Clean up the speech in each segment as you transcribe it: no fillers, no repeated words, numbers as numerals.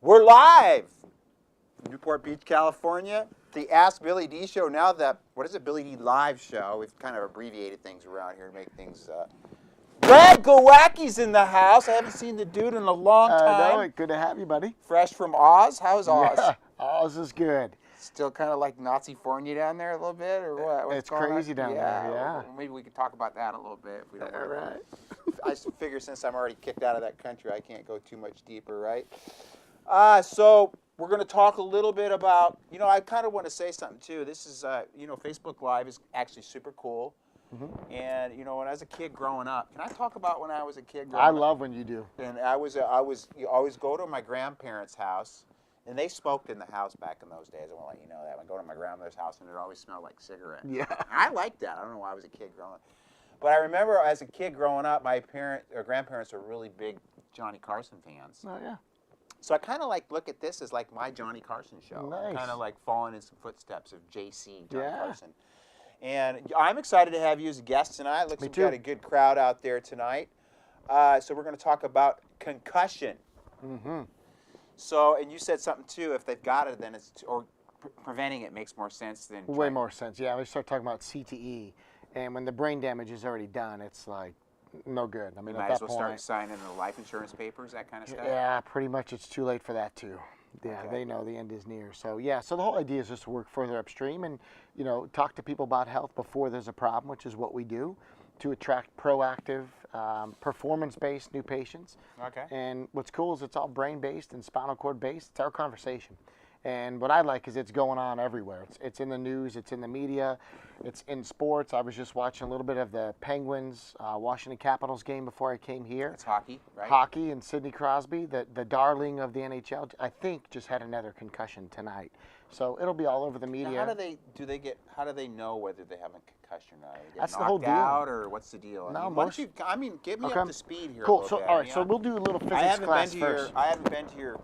We're live! Newport Beach, California. The Ask Billy D show. Now that, what is it, Billy D Live show. We've kind of abbreviated things around here to make things... Brad Glowaki's in the house. I haven't seen the dude in a long time. No, good to have you, buddy. Fresh from Oz. How's Oz? Yeah, Oz is good. Still kind of like Nazi-fornia down there a little bit, or what? What's it's crazy on? down there, yeah. Well, maybe we could talk about that a little bit if we don't. All right. I figure since I'm already kicked out of that country, I can't go too much deeper, right? So we're going to talk a little bit about, I kind of want to say something too. This is, Facebook Live is actually super cool. Mm-hmm. And, when I was a kid growing up, can I talk about when I was a kid growing up? I love when you do. And you always go to my grandparents' house, and they smoked in the house back in those days. I want to let you know that. I go to my grandmother's house, and it always smelled like cigarettes. Yeah. I liked that. I don't know why I was a kid growing up. But I remember as a kid growing up, my grandparents were really big Johnny Carson fans. Oh, yeah. So I kind of look at this as like my Johnny Carson show. Nice. Kind of like following in some footsteps of JC, Johnny Yeah. Carson. And I'm excited to have you as a guest tonight. Looks like we've got a good crowd out there tonight. So we're going to talk about concussion. Mm-hmm. So, and you said something too, if they've got it, then preventing it makes more sense than... Way more sense, yeah. We start talking about CTE, and when the brain damage is already done, it's like no good. I mean, you might as well start signing the life insurance papers, that kind of stuff? Yeah, pretty much it's too late for that too. Yeah, Okay. They know the end is near. So, yeah, so the whole idea is just to work further upstream and, talk to people about health before there's a problem, which is what we do, to attract proactive, performance-based new patients. Okay. And what's cool is it's all brain-based and spinal cord-based. It's our conversation. And what I like is it's going on everywhere. It's in the news, it's in the media, it's in sports. I was just watching a little bit of the Penguins, Washington Capitals game before I came here. It's hockey, right? Hockey, and Sidney Crosby, the darling of the NHL, I think just had another concussion tonight. So it'll be all over the media. Now how do they know whether they have a concussion or not? That's the whole deal. Out, or what's the deal? No, get me up to speed here. Cool. A little So bit. all right. So we'll do a little physics class first. I haven't been to your,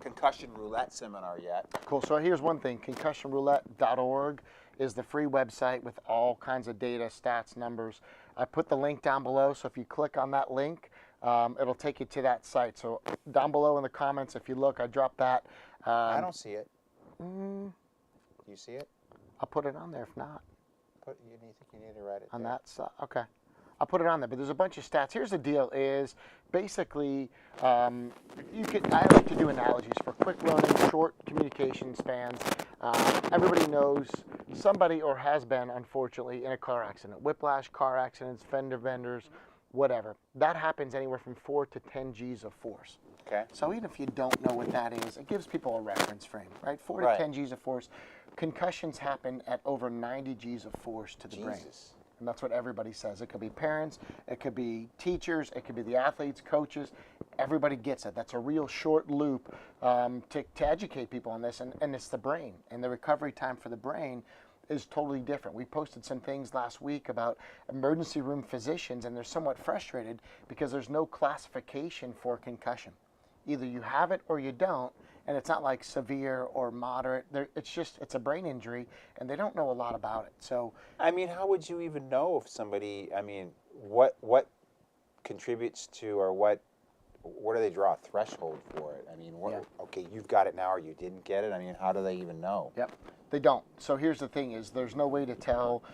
concussion roulette seminar yet. Cool. So here's one thing. ConcussionRoulette.org is the free website with all kinds of data, stats, numbers. I put the link down below, so if you click on that link, it'll take you to that site. So down below in the comments, if you look, I dropped that. I don't see it. Do you see it? I'll put it on there if not. You think you need to write it on there? that side? Okay. I'll put it on there, but there's a bunch of stats. Here's the deal is basically, I like to do analogies for quick learning, short communication spans. Everybody knows somebody or has been, unfortunately, in a car accident. Whiplash, car accidents, fender benders, whatever. That happens anywhere from 4 to 10 G's of force. Okay. So even if you don't know what that is, it gives people a reference frame, right? 4 to 10 G's of force. Concussions happen at over 90 G's of force to the brain. And that's what everybody says. It could be parents, it could be teachers, it could be the athletes, coaches. Everybody gets it. That's a real short loop to educate people on this. And it's the brain. And the recovery time for the brain is totally different. We posted some things last week about emergency room physicians, and they're somewhat frustrated because there's no classification for concussion. Either you have it or you don't, and it's not like severe or moderate. It's a brain injury, and they don't know a lot about it. So, how would you even know if somebody? What contributes to, or where do they draw a threshold for it? Okay, you've got it now, or you didn't get it. How do they even know? Yep, they don't. So here's the thing: is there's no way to tell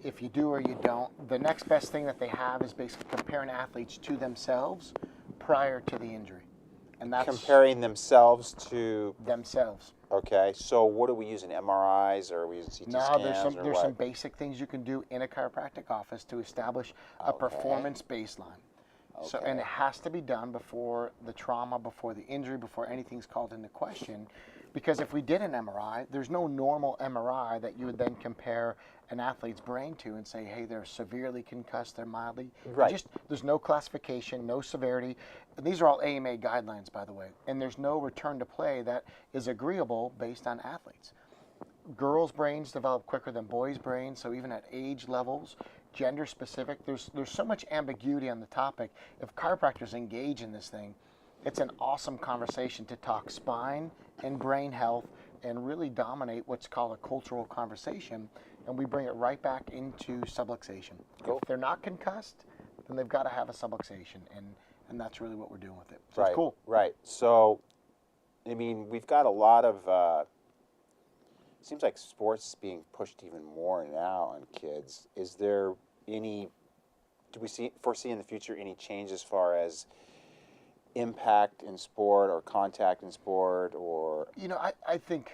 if you do or you don't. The next best thing that they have is basically comparing athletes to themselves prior to the injury. And that's comparing themselves to themselves. Okay, so what are we using? MRIs, or are we using CT scans? There's some basic things you can do in a chiropractic office to establish a performance baseline. Okay. So, and it has to be done before the trauma, before the injury, before anything's called into question. Because if we did an MRI, there's no normal MRI that you would then compare an athlete's brain to and say, hey, they're severely concussed, they're mildly. Right. There's no classification, no severity. And these are all AMA guidelines, by the way. And there's no return to play that is agreeable based on athletes. Girls' brains develop quicker than boys' brains, so even at age levels, gender specific, there's so much ambiguity on the topic. If chiropractors engage in this thing, it's an awesome conversation to talk spine and brain health and really dominate what's called a cultural conversation, and we bring it right back into subluxation. Cool. If they're not concussed, then they've got to have a subluxation, and and that's really what we're doing with it. So Right. it's cool. Right. So, I mean, we've got a lot of. Seems like sports is being pushed even more now on kids. Is there any? Do we foresee in the future any change as far as impact in sport or contact in sport or? You know, I think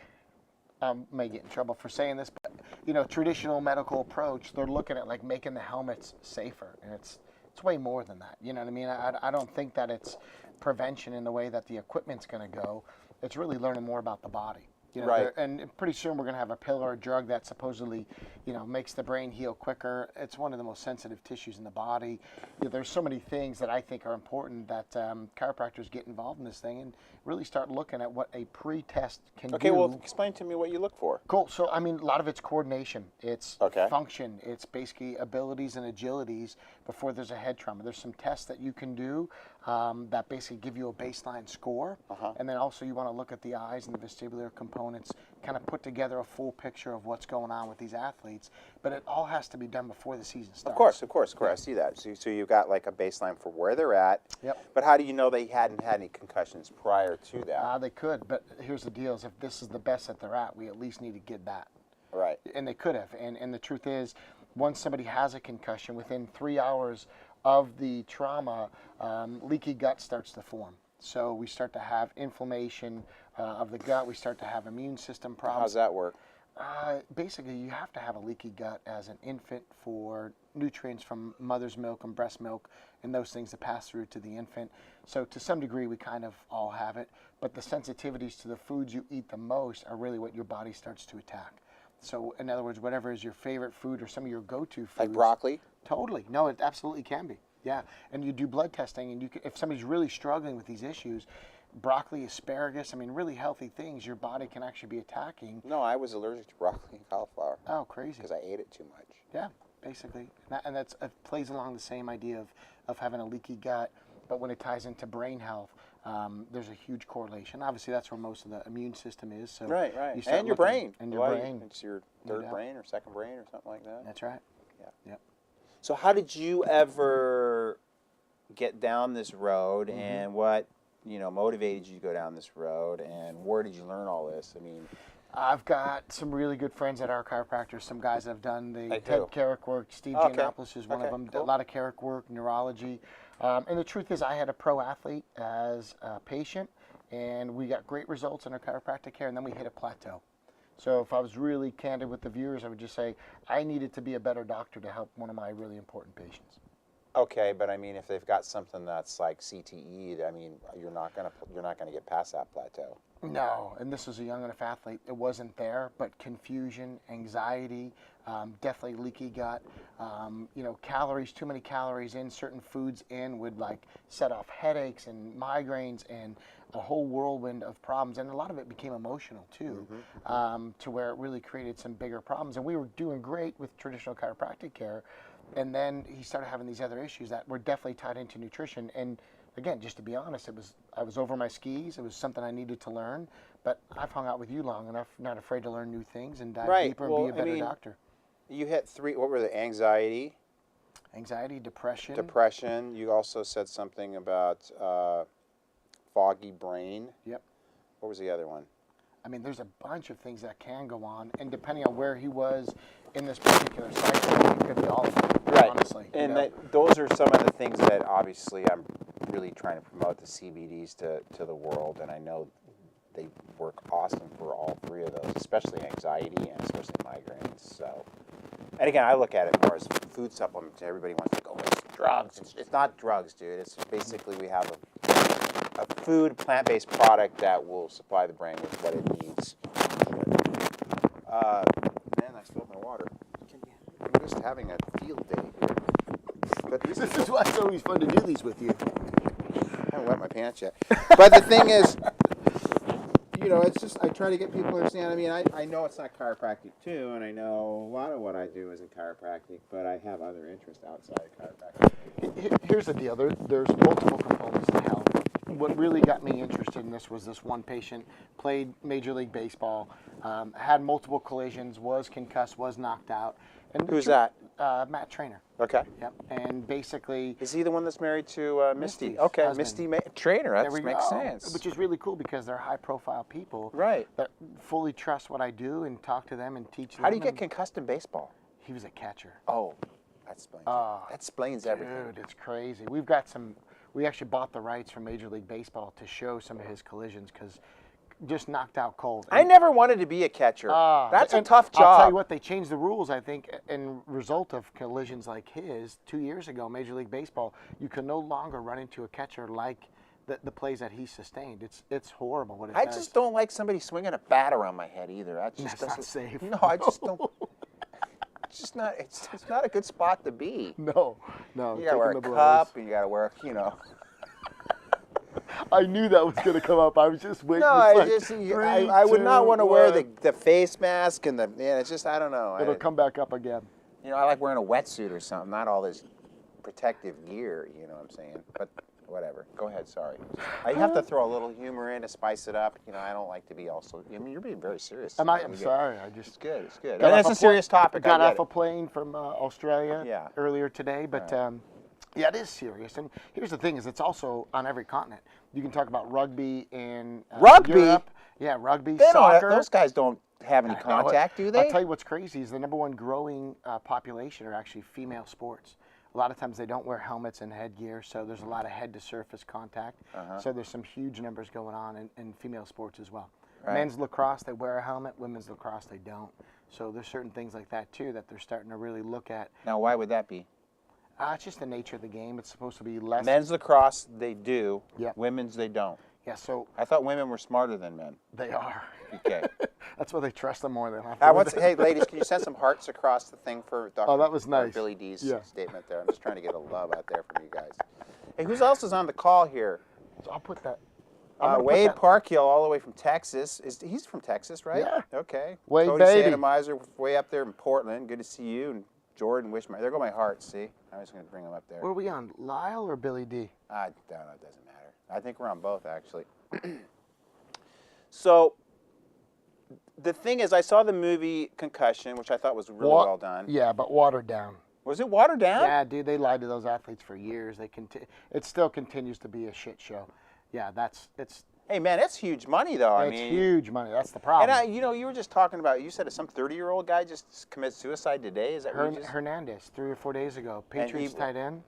I may get in trouble for saying this, but you know, traditional medical approach, they're looking at like making the helmets safer, and it's way more than that. You know what I mean? I don't think that it's prevention in the way that the equipment's going to go. It's really learning more about the body. You know, right. And pretty soon we're going to have a pill or a drug that supposedly, you know, makes the brain heal quicker. It's one of the most sensitive tissues in the body. You know, there's so many things that I think are important that chiropractors get involved in this thing and really start looking at what a pre-test can do. Okay, well, explain to me what you look for. Cool. So, I mean, a lot of it's coordination. It's Okay. function. It's basically abilities and agilities before there's a head trauma. There's some tests that you can do that basically give you a baseline score. And then also you want to look at the eyes and the vestibular components, kind of put together a full picture of what's going on with these athletes. But it all has to be done before the season starts. Of course. I see that. So you've got like a baseline for where they're at. Yep. But how do you know they hadn't had any concussions prior to that? They could, but here's the deal: is if this is the best that they're at, we at least need to get that. Right. And they could have. And the truth is, once somebody has a concussion, within 3 hours of the trauma, leaky gut starts to form. So we start to have inflammation of the gut. We start to have immune system problems. How's that work? Basically, you have to have a leaky gut as an infant for nutrients from mother's milk and breast milk and those things that pass through to the infant. So to some degree, we kind of all have it. But the sensitivities to the foods you eat the most are really what your body starts to attack. So in other words, whatever is your favorite food or some of your go-to foods. Like broccoli? Totally. No, it absolutely can be. Yeah. And you do blood testing, and you can, if somebody's really struggling with these issues, broccoli, asparagus, I mean, really healthy things your body can actually be attacking. No, I was allergic to broccoli and cauliflower. Oh, crazy. Because I ate it too much. Yeah, basically. And that's it plays along the same idea of having a leaky gut, but when it ties into brain health, there's a huge correlation. Obviously, that's where most of the immune system is. So right. You start And your brain. And your brain. It's your third brain or second brain or something like that. That's right. Yeah. Yep. So how did you ever get down this road, and what motivated you to go down this road, and where did you learn all this? I mean, I've got some really good friends at our chiropractors, some guys that have done the Ted Carrick work. Steve Giannopoulos is one of them. Cool. A lot of Carrick work, neurology. And the truth is, I had a pro athlete as a patient, and we got great results in our chiropractic care, and then we hit a plateau. So if I was really candid with the viewers, I would just say I needed to be a better doctor to help one of my really important patients. Okay, but I mean, if they've got something that's like CTE, I mean, you're not gonna get past that plateau. No, and this was a young enough athlete. It wasn't there, but confusion, anxiety, definitely leaky gut. Calories, too many calories in, certain foods in would like set off headaches and migraines and a whole whirlwind of problems. And a lot of it became emotional too, to where it really created some bigger problems. And we were doing great with traditional chiropractic care. And then he started having these other issues that were definitely tied into nutrition. And again, just to be honest, I was over my skis. It was something I needed to learn. But I've hung out with you long enough, not afraid to learn new things and dive deeper and be a better doctor. You hit 3. What were the anxiety? Anxiety, depression. Depression. You also said something about foggy brain. Yep. What was the other one? I mean, there's a bunch of things that can go on, and depending on where he was in this particular cycle, it could be all of them, honestly. And those are some of the things that obviously I'm really trying to promote the CBDs to the world, and I know they work awesome for all 3 of those, especially anxiety and especially migraines. So, and again, I look at it more as food supplements. Everybody wants to go with drugs. It's not drugs, dude. It's basically we have a food, plant-based product that will supply the brain with what it needs. Man, I spilled my water. I'm just having a field day here. But this is why it's always fun to do these with you. I haven't wet my pants yet. But the thing is, it's just I try to get people to understand. I mean, I know it's not chiropractic too, and I know a lot of what I do isn't chiropractic, but I have other interests outside of chiropractic. Here's the deal. There's multiple components to health. What really got me interested in this was this one patient, played Major League Baseball, had multiple collisions, was concussed, was knocked out. And Who's that? Matt Trainer. Okay. Yep. And basically, Is he the one that's married to Misty? Misty's Okay, husband. Misty Trainer. There That we makes go. sense. Which is really cool because they're high-profile people Right. that fully trust what I do and talk to them and teach them. How do you get concussed in baseball? He was a catcher. Oh, that explains. That explains everything. Dude, it's crazy. We actually bought the rights from Major League Baseball to show some of his collisions because just knocked out cold. I never wanted to be a catcher. That's a tough job. I'll tell you what, they changed the rules, I think, in result of collisions like his 2 years ago, Major League Baseball. You can no longer run into a catcher like the plays that he sustained. It's horrible what it does. I just don't like somebody swinging a bat around my head either. That's not safe. No, I just don't. It's just not. It's not a good spot to be. No. You gotta wear a cup, and you gotta wear, I knew that was going to come up. I was just waiting. No, I would not want to wear the face mask and it's just, I don't know. It'll come back up again. I like wearing a wetsuit or something, not all this protective gear, you know what I'm saying? But whatever. Go ahead, sorry. I have to throw a little humor in to spice it up. I don't like to be also, you're being very serious. I'm sorry. It's good, it's good. And it's a serious topic. Got off a plane from Australia earlier today, but yeah, it is serious. And here's the thing: is it's also on every continent. You can talk about rugby in Europe. Yeah, rugby, soccer. Those guys don't have any contact, do they? I'll tell you what's crazy is the number one growing population are actually female sports. A lot of times they don't wear helmets and headgear, so there's a lot of head-to-surface contact. So there's some huge numbers going on in female sports as well. Right. Men's lacrosse, they wear a helmet. Women's lacrosse, they don't. So there's certain things like that, too, that they're starting to really look at. Now, why would that be? It's just the nature of the game. It's supposed to be less. Men's lacrosse, they do. Yeah. Women's, they don't. Yeah, so. I thought women were smarter than men. They are. Okay. That's why they trust them more than hey, ladies, can you send some hearts across the thing for Dr. that was nice. Billy D's statement there? I'm just trying to get a love out there from you guys. Hey, who else is on the call here? So I'll put that. Wade Parkhill, all the way from Texas. He's from Texas, right? Yeah. Okay. Wade, Cody baby. Sanamizer, way up there in Portland. Good to see you. And Jordan Wishmeyer. There go my hearts, see? I was going to bring them up there. Where are we on, Lyle or Billy D? I don't know. It doesn't matter. I think we're on both, actually. So, the thing is, I saw the movie Concussion, which I thought was really well done. Yeah, but watered down. Was it watered down? Yeah, dude, they lied to those athletes for years. It still continues to be a shit show. Yeah, it's. Hey, man, that's huge money, though. It's huge money. That's the problem. And, you were just talking about, you said some 30-year-old guy just committed suicide today? Is that Hernandez, 3 or 4 days ago. Patriots tight end.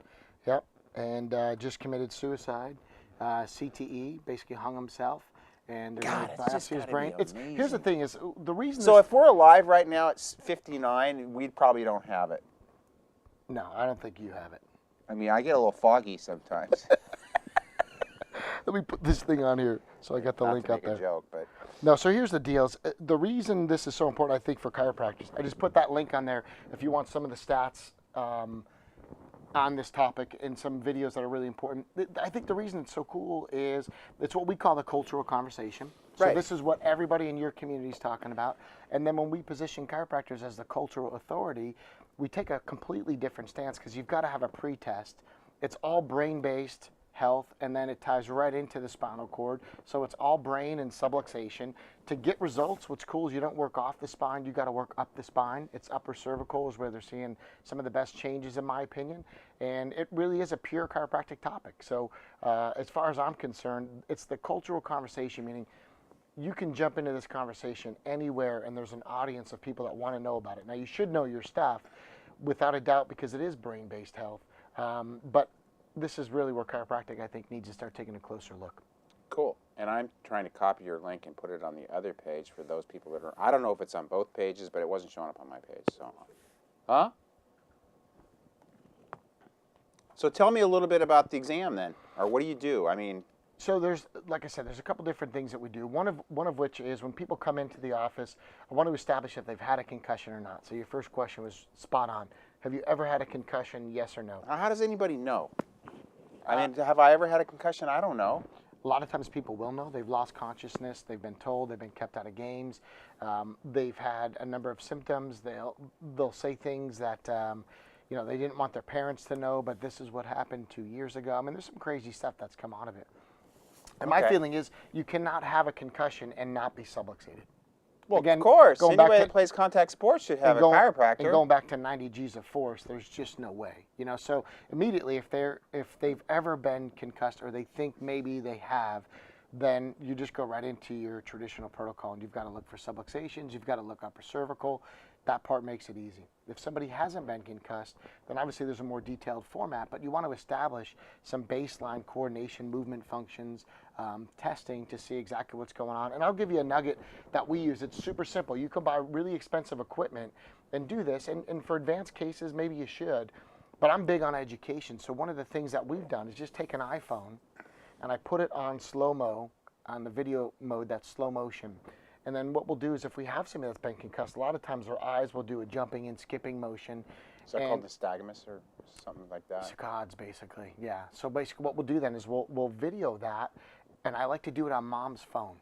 Yep. And just committed suicide. CTE, basically hung himself. And God, it's just his brain. Here's the thing: is the reason. So if we're alive right now at 59, we probably don't have it. No, I don't think you have it. I mean, I get a little foggy sometimes. Let me put this thing on here so I got the link up there. Not to make a joke, but no. So here's the deal: the reason this is so important, I think, for chiropractors. I just put that link on there if you want some of the stats. On this topic in some videos that are really important. I think the reason it's so cool is it's what we call the cultural conversation. So this is what everybody in your community is talking about. And then when we position chiropractors as the cultural authority, we take a completely different stance because you've got to have a pre-test. It's all brain-based health, and then it ties right into the spinal cord. So it's all brain and subluxation. To get results, what's cool is you don't work off the spine, you got to work up the spine. It's upper cervical is where they're seeing some of the best changes, in my opinion. And it really is a pure chiropractic topic. So as far as I'm concerned, it's the cultural conversation, meaning you can jump into this conversation anywhere and there's an audience of people that want to know about it. Now, you should know your stuff without a doubt because it is brain-based health. But this is really where chiropractic, I think, needs to start taking a closer look. Cool. And I'm trying to copy your link and put it on the other page for those people that are. I don't know if it's on both pages, but it wasn't showing up on my page. So, So tell me a little bit about the exam then, or what do you do? I mean. So there's, like I said, there's a couple different things that we do. One of which is when people come into the office, I want to establish if they've had a concussion or not. So your first question was spot on. Have you ever had a concussion? Yes or no? How does anybody know? I mean, have I ever had a concussion? I don't know. A lot of times people will know. They've lost consciousness. They've been told. They've been kept out of games. They've had a number of symptoms. They'll say things that they didn't want their parents to know, but this is what happened 2 years ago. I mean, there's some crazy stuff that's come out of it. And my feeling is you cannot have a concussion and not be subluxated. Well, Again, of course. going back Anybody to- that plays contact sports should have a And chiropractor. going back to 90 G's of force, there's just no way. So immediately if they've ever been concussed or they think maybe they have, then you just go right into your traditional protocol, and you've got to look for subluxations, you've got to look upper cervical. That part makes it easy. If somebody hasn't been concussed, then obviously there's a more detailed format, but you want to establish some baseline coordination, movement functions, testing to see exactly what's going on. And I'll give you a nugget that we use. It's super simple. You can buy really expensive equipment and do this, and for advanced cases, maybe you should, but I'm big on education. So one of the things that we've done is just take an iPhone, and I put it on slow-mo, on the video mode, that's slow motion. And then what we'll do is if we have somebody that's been concussed, a lot of times their eyes will do a jumping and skipping motion. Is that called nystagmus or something like that? Saccades, basically, yeah. So basically what we'll do then is we'll video that, and I like to do it on mom's phone.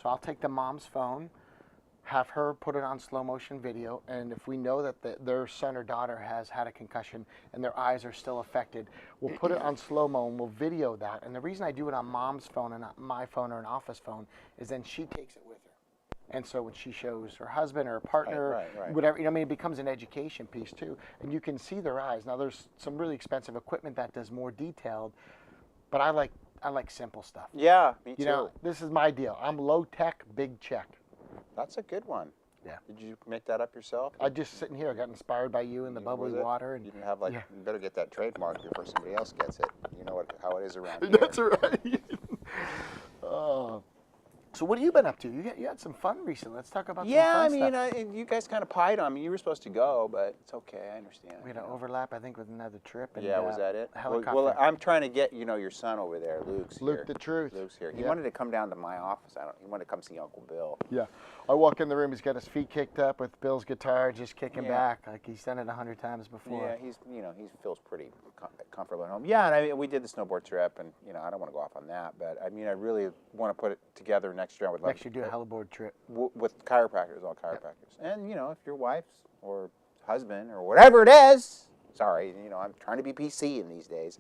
So I'll take the mom's phone, have her put it on slow motion video, and if we know that their son or daughter has had a concussion and their eyes are still affected, we'll put it on slow-mo and we'll video that. And the reason I do it on mom's phone and not my phone or an office phone is then she takes it with her. And so when she shows her husband or her partner, right. whatever, it becomes an education piece too. And you can see their eyes. Now there's some really expensive equipment that does more detailed, but I like simple stuff. Yeah, me too. This is my deal. I'm low tech, big check. That's a good one. Yeah. Did you make that up yourself? I just sitting here. I got inspired by you and the bubbly water. And you didn't have yeah. You better get that trademark before somebody else gets it. You know how it is around here. That's right. So what have you been up to? You had some fun recently. Let's talk about some fun stuff. You guys kind of pied on me. You were supposed to go, but it's okay. I understand. We had an overlap, I think, with another trip. And, yeah, was that it? Helicopter. Well, I'm trying to get your son over there, Luke's here. Luke the Truth. Luke's here. He Yeah. wanted to come down to my office. He wanted to come see Uncle Bill. Yeah. I walk in the room. He's got his feet kicked up with Bill's guitar, just kicking back like he's done it 100 times before. Yeah, he feels pretty comfortable at home. Yeah, and we did the snowboard trip, and I don't want to go off on that, but I really want to put it together next year with next year do a heliboard trip with chiropractors, all chiropractors, and if your wife's or husband or whatever it is, sorry, I'm trying to be PC in these days,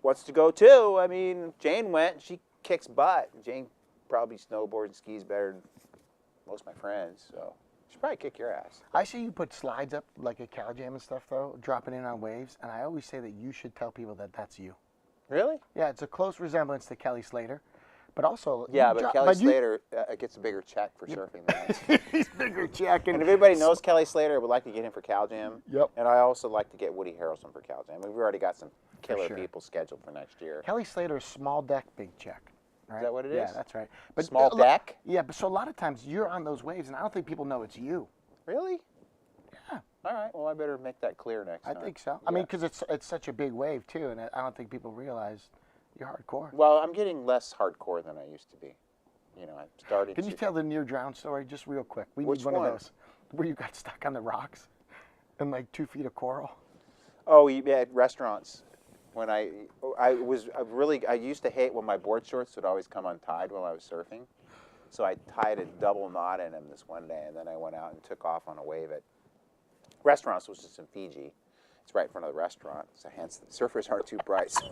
wants to go too. Jane went. She kicks butt. Jane probably snowboards and skis better than most of my friends, so she'll probably kick your ass. I see you put slides up like a cow jam and stuff, though, dropping in on waves, and I always say that you should tell people that that's you. Really? Yeah, it's a close resemblance to Kelly Slater, but also... Yeah, but Kelly Slater gets a bigger check for surfing than us. He's bigger check. And if everybody knows Kelly Slater, would like to get him for Cal Jam. Yep. And I also like to get Woody Harrelson for Cal Jam. We've already got some killer people scheduled for next year. Kelly Slater's small deck, big check. Right? Is that what it is? Yeah, that's right. But small deck? Yeah, but so a lot of times you're on those waves, and I don't think people know it's you. Really? Yeah. All right. Well, I better make that clear next time. I think so. Yeah. Because it's such a big wave, too, and I don't think people realize you're hardcore. Well, I'm getting less hardcore than I used to be. I'm starting Can you tell the near drown story just real quick? We Which need one one? of those where you got stuck on the rocks and like 2 feet of coral. Oh, yeah, at restaurants. When I used to hate when my board shorts would always come untied while I was surfing. So I tied a double knot in them this one day, and then I went out and took off on a wave at restaurants, which is in Fiji. It's right in front of the restaurant, so hence the surfers aren't too bright. So.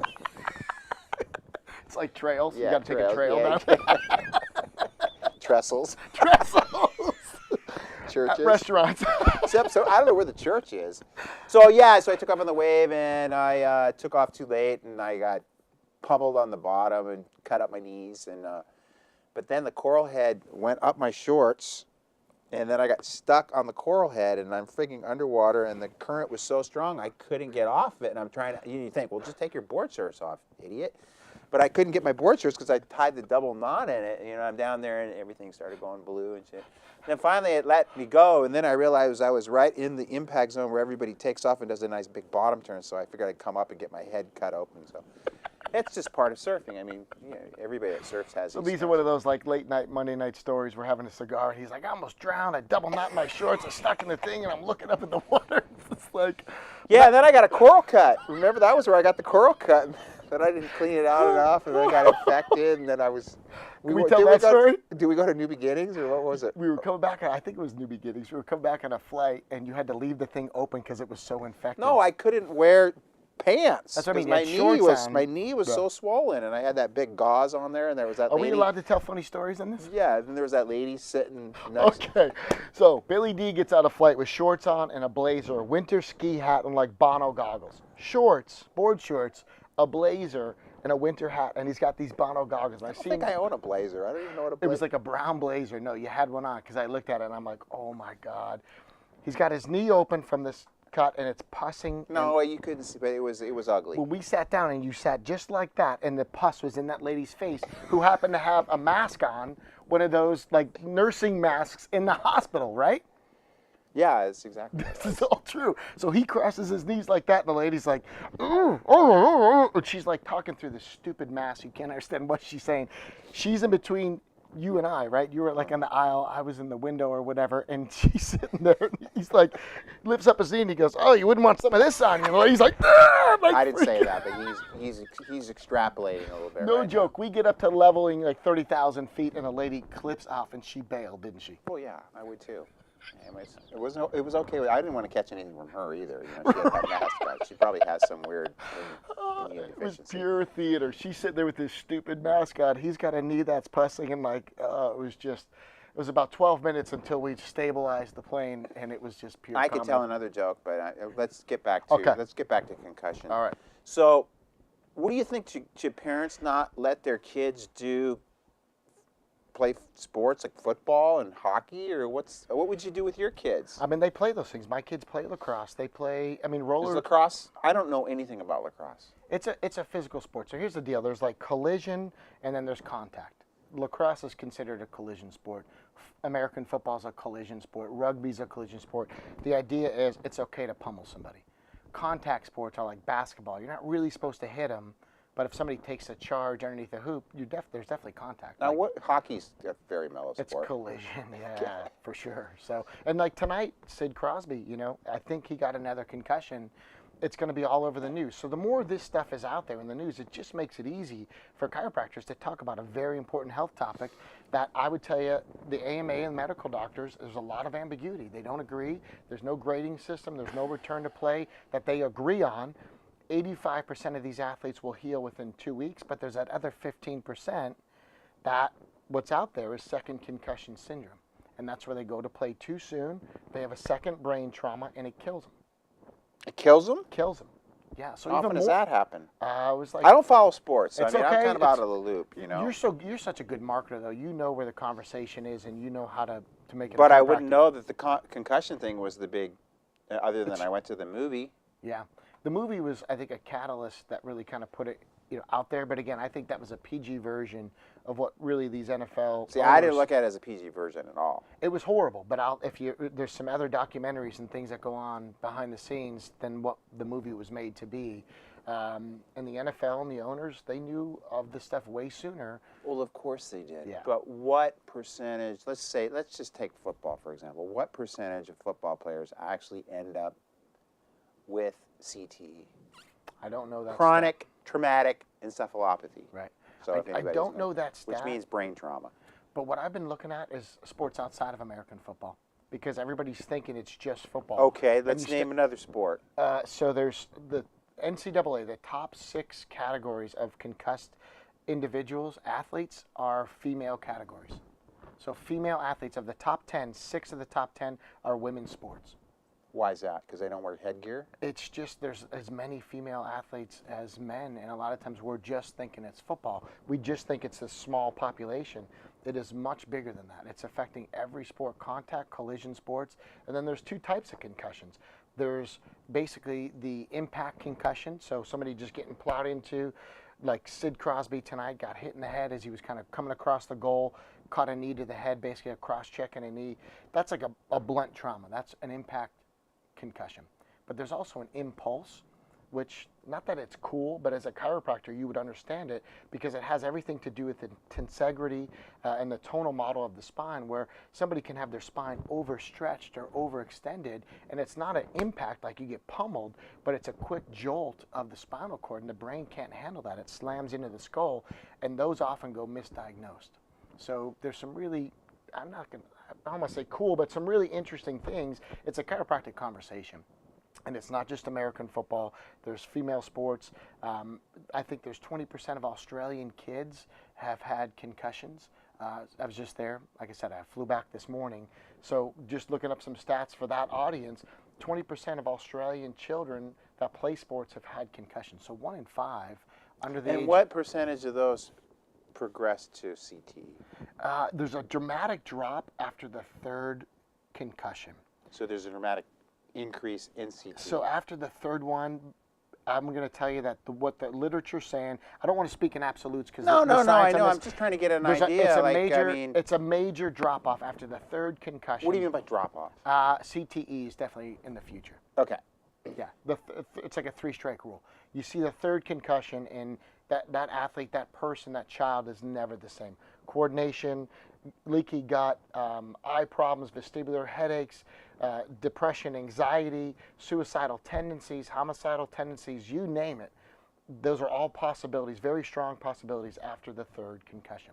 It's like trails. Yeah, you got to take a trail down. Trestles. Trestles. Churches. At restaurants. So I don't know where the church is. So I took off on the wave, and I took off too late, and I got pummeled on the bottom and cut up my knees. And but then the coral head went up my shorts, and then I got stuck on the coral head, and I'm freaking underwater, and the current was so strong I couldn't get off it. And I'm trying to. You think, well, just take your board shorts off, idiot. But I couldn't get my board shorts because I tied the double knot in it. I'm down there, and everything started going blue and shit. And then finally it let me go, and then I realized I was right in the impact zone where everybody takes off and does a nice big bottom turn, so I figured I'd come up and get my head cut open. So it's just part of surfing. Everybody that surfs has So these these are one of those like late night, Monday night stories. We're having a cigar, and he's like, I almost drowned. I double knot my shorts. I'm stuck in the thing, and I'm looking up at the water. It's like... Yeah, and then I got a coral cut. Remember, that was where I got the coral cut. But I didn't clean it out enough, and then I got infected, and then I was... Can we tell that story? Did we go to New Beginnings, or what was it? We were coming back, I think it was New Beginnings. We were coming back on a flight, and you had to leave the thing open because it was so infected. No, I couldn't wear pants. That's what I mean. My You had shorts on. my knee was so swollen, and I had that big gauze on there, and there was that Are lady. we allowed to tell funny stories in this? Yeah, and there was that lady sitting next. Okay, so Billy D gets out of flight with shorts on and a blazer, a winter ski hat, and like Bono goggles. Shorts, board shorts, a blazer, and a winter hat, and he's got these Bono goggles. I think I own a blazer. I don't even know what a blazer. It was like a brown blazer. No, you had one on because I looked at it and I'm like, oh my God. He's got his knee open from this cut and it's pussing. No, you couldn't see, but it was ugly. Well, we sat down and you sat just like that, and the pus was in that lady's face, who happened to have a mask on, one of those like nursing masks in the hospital, right? Yeah, it's exactly. This is all true. So he crosses his knees like that, and the lady's like, oh, and she's like talking through this stupid mask. You can't understand what she's saying. She's in between you and I, right? You were like on the aisle, I was in the window or whatever, and she's sitting there. And he's like, lifts up his knee and he goes, "Oh, you wouldn't want some of this on you." And he's like, "Ah!" Like, I didn't say that, but he's extrapolating a little bit. No right joke. Now. We get up to leveling like 30,000 feet, and a lady clips off, and she bailed, didn't she? Oh yeah, I would too. Anyways, it was okay. I didn't want to catch anything from her either. You know, she had that mask on. She probably has some weird immune It was deficiency. pure theater. She's sitting there with this stupid mask on. He's got a knee that's pussing, and like, it was about 12 minutes until we stabilized the plane, and it was just pure I could comedy. tell another joke, but let's get back to concussion. All right. So, what do you think? Should parents not let their kids play sports like football and hockey, or what would you do with your kids? I mean, they play those things. My kids play lacrosse. They play, roller. Is lacrosse? I don't know anything about lacrosse. It's a physical sport. So here's the deal. There's like collision, and then there's contact. Lacrosse is considered a collision sport. American football is a collision sport. Rugby's a collision sport. The idea is it's okay to pummel somebody. Contact sports are like basketball. You're not really supposed to hit them, but if somebody takes a charge underneath the hoop, there's definitely contact. Now, like, hockey's a very mellow sport. It's collision, yeah, for sure. So, and like tonight, Sid Crosby, I think he got another concussion. It's going to be all over the news. So the more this stuff is out there in the news, it just makes it easy for chiropractors to talk about a very important health topic that I would tell you, the AMA and medical doctors, there's a lot of ambiguity. They don't agree. There's no grading system. There's no return to play that they agree on. 85% of these athletes will heal within 2 weeks, but there's that other 15% that what's out there is second concussion syndrome. And that's where they go to play too soon. They have a second brain trauma, and it kills them. It kills them? Kills them. Yeah. So how often does that happen? It was like, I don't follow sports. So it's I'm okay. kind of out of the loop, You're such a good marketer, though. You know where the conversation is, and you know how to make it. But I wouldn't know that the concussion thing was the big, other than I went to the movie. Yeah. The movie was, I think, a catalyst that really kind of put it out there. But again, I think that was a PG version of what really these NFL. See, I didn't look at it as a PG version at all. It was horrible, but there's some other documentaries and things that go on behind the scenes than what the movie was made to be. And the NFL and the owners, they knew of this stuff way sooner. Well, of course they did. Yeah. But what percentage? Let's just take football for example. What percentage of football players actually end up with CTE? I don't know that. Chronic traumatic encephalopathy. Right. So I don't know that stat. Which means brain trauma. But what I've been looking at is sports outside of American football, because everybody's thinking it's just football. Okay, let's name another sport. So there's the NCAA, the top 6 categories of concussed individuals, athletes, are female categories. So female athletes, of the top 10, 6 of the top 10 are women's sports. Why is that? Because they don't wear headgear? It's just there's as many female athletes as men, and a lot of times we're just thinking it's football. We just think it's a small population. It is much bigger than that. It's affecting every sport, contact, collision sports, and then there's 2 types of concussions. There's basically the impact concussion, so somebody just getting plowed into, like Sid Crosby tonight got hit in the head as he was kind of coming across the goal, caught a knee to the head, basically a cross-check and a knee. That's like a blunt trauma. That's an impact concussion. But there's also an impulse, which, not that it's cool, but as a chiropractor you would understand it, because it has everything to do with the tensegrity and the tonal model of the spine, where somebody can have their spine overstretched or overextended, and it's not an impact like you get pummeled, but it's a quick jolt of the spinal cord, and the brain can't handle that. It slams into the skull, and those often go misdiagnosed. So there's some really, I don't want to say cool, but some really interesting things. It's a chiropractic conversation. And it's not just American football. There's female sports. I think there's 20% of Australian kids have had concussions. I was just there. Like I said, I flew back this morning. So just looking up some stats for that audience, 20% of Australian children that play sports have had concussions. So 1 in 5 under the age. And what percentage of those progress to CTE? There's a dramatic drop after the 3rd concussion. So there's a dramatic increase in CTE. So after the 3rd one, I'm going to tell you that what the literature's saying. I don't want to speak in absolutes because no, I know. I'm just trying to get an idea. It's a major drop off after the 3rd concussion. What do you mean by drop off? CTE is definitely in the future. Okay. Yeah, it's like a 3-strike rule. You see the 3rd concussion, and that athlete, that person, that child is never the same. Coordination, leaky gut, eye problems, vestibular headaches, depression, anxiety, suicidal tendencies, homicidal tendencies, you name it. Those are all possibilities, very strong possibilities after the 3rd concussion.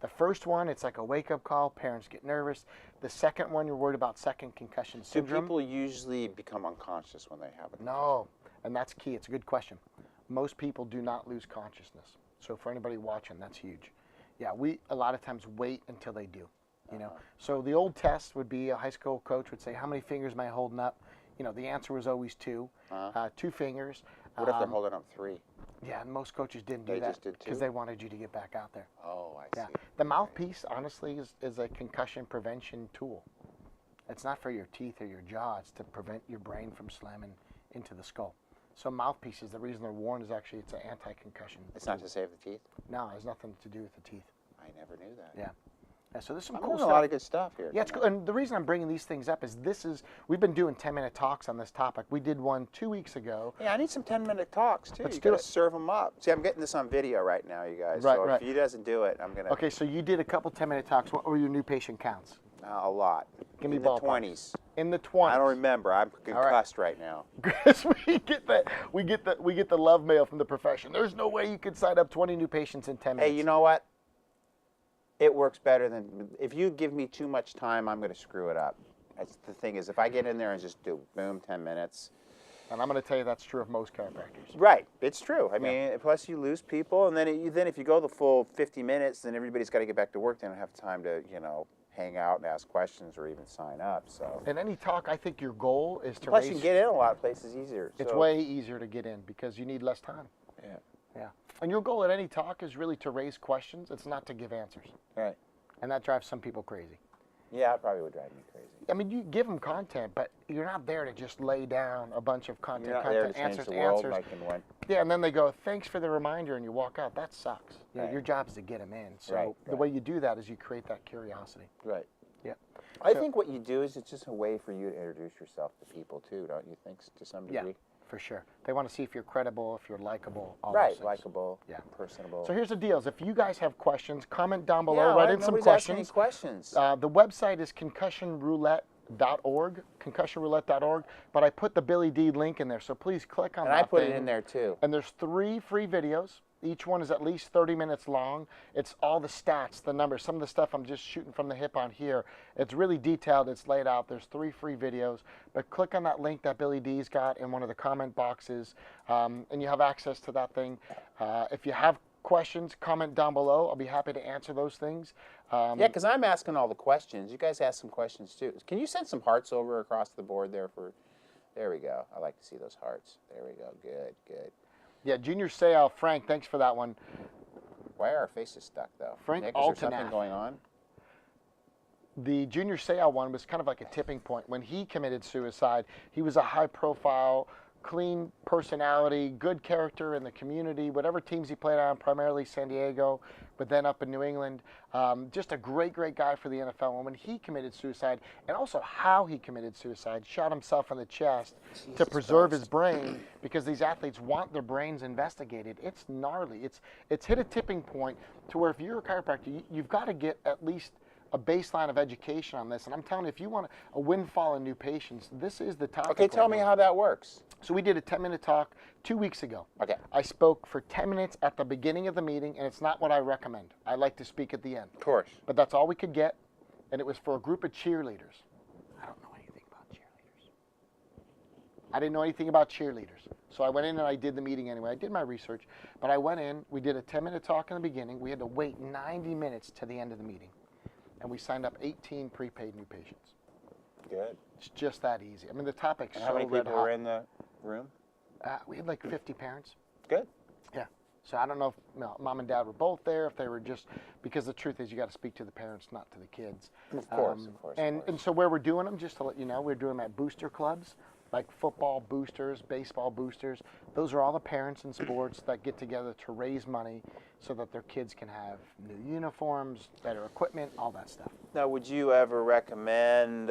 The first one, it's like a wake-up call. Parents get nervous. The second one, you're worried about second concussion syndrome. Do people usually become unconscious when they have it? No, and that's key. It's a good question. Most people do not lose consciousness. So for anybody watching, that's huge. Yeah, we a lot of times wait until they do. You know, so the old test would be a high school coach would say, "How many fingers am I holding up?" You know, the answer was always 2, 2 fingers. What if they're holding up 3? Yeah, and most coaches didn't do They that just did 2? because they wanted you to get back out there. Oh, I see. The mouthpiece, honestly, is a concussion prevention tool. It's not for your teeth or your jaw. It's to prevent your brain from slamming into the skull. So mouthpieces, the reason they're worn is actually it's an anti-concussion. It's not to save the teeth? No, it has nothing to do with the teeth. I never knew that. Yeah. So there's some I'm cool learning stuff. a lot of good stuff here. Yeah, it's cool. And the reason I'm bringing these things up is we've been doing 10-minute talks on this topic. We did one 2 weeks ago. Yeah, I need some 10-minute talks, too. Let's You do got to it. serve them up. See, I'm getting this on video right now, you guys. Right, so right. if he doesn't do it, I'm going to... Okay, so you did a couple 10-minute talks. What were your new patient counts? A lot. Give me in the ballpark. 20s. In the 20s. I don't remember. I'm concussed right now. Because we get the love mail from the profession. There's no way you could sign up 20 new patients in 10 minutes. Hey, you know what? It works better than... If you give me too much time, I'm going to screw it up. That's the thing is, if I get in there and just do, boom, 10 minutes... And I'm going to tell you that's true of most chiropractors. Right. It's true. I mean, plus you lose people, and then if you go the full 50 minutes, then everybody's got to get back to work. They don't have time to, hang out and ask questions or even sign up. So. In any talk, I think your goal is to Plus, raise... you can get in a lot of places easier. It's way easier to get in because you need less time. Yeah. Yeah. And your goal at any talk is really to raise questions. It's not to give answers. Right. And that drives some people crazy. Yeah, it probably would drive me crazy. I mean, you give them content, but you're not there to just lay down a bunch of content, You're not there to change answers the to world answers. like in one. Yeah, and then they go, "Thanks for the reminder," and you walk out. That sucks. You know, Right. your job is to get them in. So Right, the right. way you do that is you create that curiosity. Right. Yeah. I So- think what you do is it's just a way for you to introduce yourself to people too, don't you think, to some Yeah, degree? for sure. They want to see if you're credible, if you're likable, all those Right. things. Likable. Yeah. Personable. So here's the deal: if you guys have questions, comment down below. yeah, Write in some nobody's asking any questions. questions. The website is concussionroulette.org, concussionroulette.org. But I put the Billy D link in there, so please click on And that I put thing. it in there too. And there's 3 free videos. Each one is at least 30 minutes long. It's all the stats, the numbers. Some of the stuff I'm just shooting from the hip on here. It's really detailed. It's laid out. There's 3 free videos. But click on that link that Billy D's got in one of the comment boxes, and you have access to that thing. If you have questions, comment down below. I'll be happy to answer those things. Yeah, because I'm asking all the questions. You guys ask some questions too. Can you send some hearts over across the board there for... There we go. I like to see those hearts. There we go. Good, good. Yeah, Junior Seau, Frank, thanks for that one. Why are our faces stuck, though? Frank Nick, is there something Altenath. going on? The Junior Seau one was kind of like a tipping point. When he committed suicide, he was a high-profile, clean personality, good character in the community, whatever teams he played on, primarily San Diego, but then up in New England. Just a great, great guy for the NFL. And when he committed suicide, and also how he committed suicide, shot himself in the chest to preserve his brain because these athletes want their brains investigated. It's gnarly. It's hit a tipping point to where if you're a chiropractor, you've got to get at least a baseline of education on this. And I'm telling you, if you want a windfall in new patients, this is the topic. Okay, tell me how that works. So we did a 10-minute talk 2 weeks ago. Okay. I spoke for 10 minutes at the beginning of the meeting, and it's not what I recommend. I like to speak at the end. Of course. But that's all we could get, and it was for a group of cheerleaders. I don't know anything about cheerleaders. I didn't know anything about cheerleaders. So I went in and I did the meeting anyway. I did my research, but I went in, we did a 10-minute talk in the beginning. We had to wait 90 minutes to the end of the meeting. And we signed up 18 prepaid new patients. Good. It's just that easy. I mean, the topic's How many red people hot. were in the room? We had like 50 parents. Good. Yeah. So I don't know if mom and dad were both there, if they were just, because the truth is you got to speak to the parents, not to the kids. Of course, of course. And so where we're doing them, just to let you know, we're doing them at booster clubs, like football boosters, baseball boosters. Those are all the parents in sports that get together to raise money so that their kids can have new uniforms, better equipment, all that stuff. Now, would you ever recommend,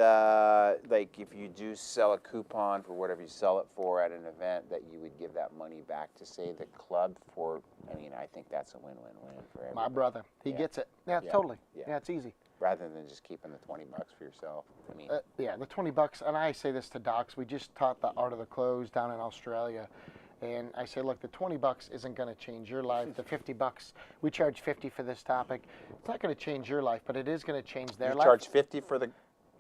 like, if you do sell a coupon for whatever you sell it for at an event, that you would give that money back to, say, the club for? I mean, I think that's a win-win-win for everybody. My brother, he gets it. Yeah, totally. Yeah, it's easy. Rather than just keeping the $20 for yourself. I mean, yeah, the $20, and I say this to docs. We just taught the art of the close down in Australia, and I say, look, the $20 isn't going to change your life. The $50, we charge $50 for this topic. It's not going to change your life, but it is going to change their life. You charge $50 for the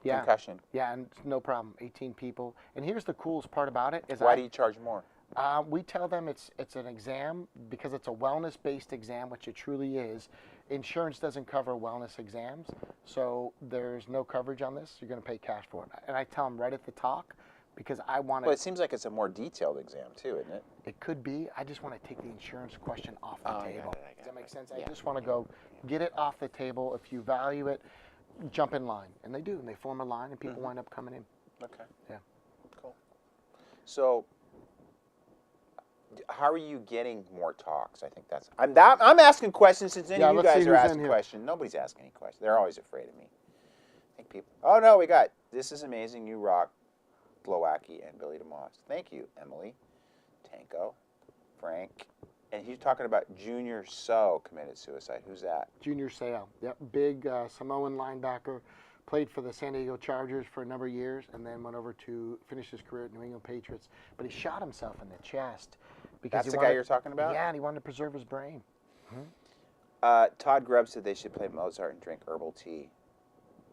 concussion. Yeah, and no problem. 18 people. And here's the coolest part about it is why do you charge more? We tell them it's an exam because it's a wellness-based exam, which it truly is. Insurance doesn't cover wellness exams, so there's no coverage on this. You're going to pay cash for it. And I tell them right at the talk because I want to. Well, it seems like it's a more detailed exam too, isn't it? It could be. I just want to take the insurance question off the table. Does that make sense? Yeah. I just want to go get it off the table. If you value it, jump in line. And they do. And they form a line, and people wind up coming in. Okay. Yeah. Cool. So, how are you getting more talks? I think that's. I'm asking questions since any of you guys are asking questions. Nobody's asking any questions. They're always afraid of me. I think people. Oh no, we got. This is amazing. You rock, Glowaki and Billy DeMoss. Thank you, Emily, Tanko, Frank, and he's talking about Junior So committed suicide. Who's that? Junior Seau. Yep, big Samoan linebacker. Played for the San Diego Chargers for a number of years, and then went over to finish his career at New England Patriots. But he shot himself in the chest. Because That's the guy you're talking about? Yeah, and he wanted to preserve his brain. Todd Grubb said they should play Mozart and drink herbal tea.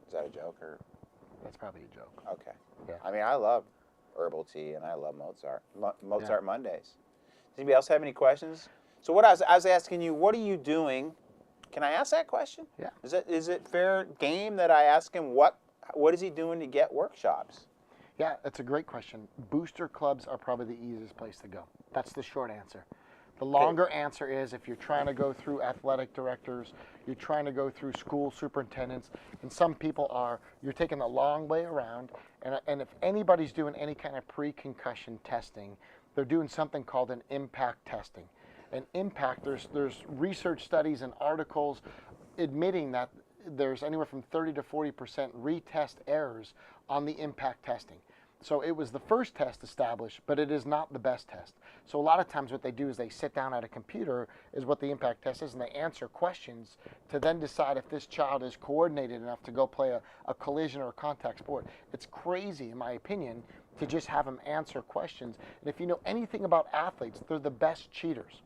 Is that a joke or? That's probably a joke. Okay. Yeah. I mean, I love herbal tea and I love Mozart. Mozart Mondays. Does anybody else have any questions? So what I was asking you, what are you doing? Can I ask that question? Yeah. Is it fair game that I ask him what is he doing to get workshops? Yeah, that's a great question. Booster clubs are probably the easiest place to go. That's the short answer. The longer answer is if you're trying to go through athletic directors, you're trying to go through school superintendents, and some people you're taking the long way around, and if anybody's doing any kind of pre-concussion testing, they're doing something called an impact testing. And impact, there's research studies and articles admitting that there's anywhere from 30 to 40% retest errors on the impact testing. So it was the first test established, but it is not the best test. So a lot of times what they do is they sit down at a computer, is what the impact test is, and they answer questions to then decide if this child is coordinated enough to go play a collision or a contact sport. It's crazy, in my opinion, to just have them answer questions. And if you know anything about athletes, they're the best cheaters.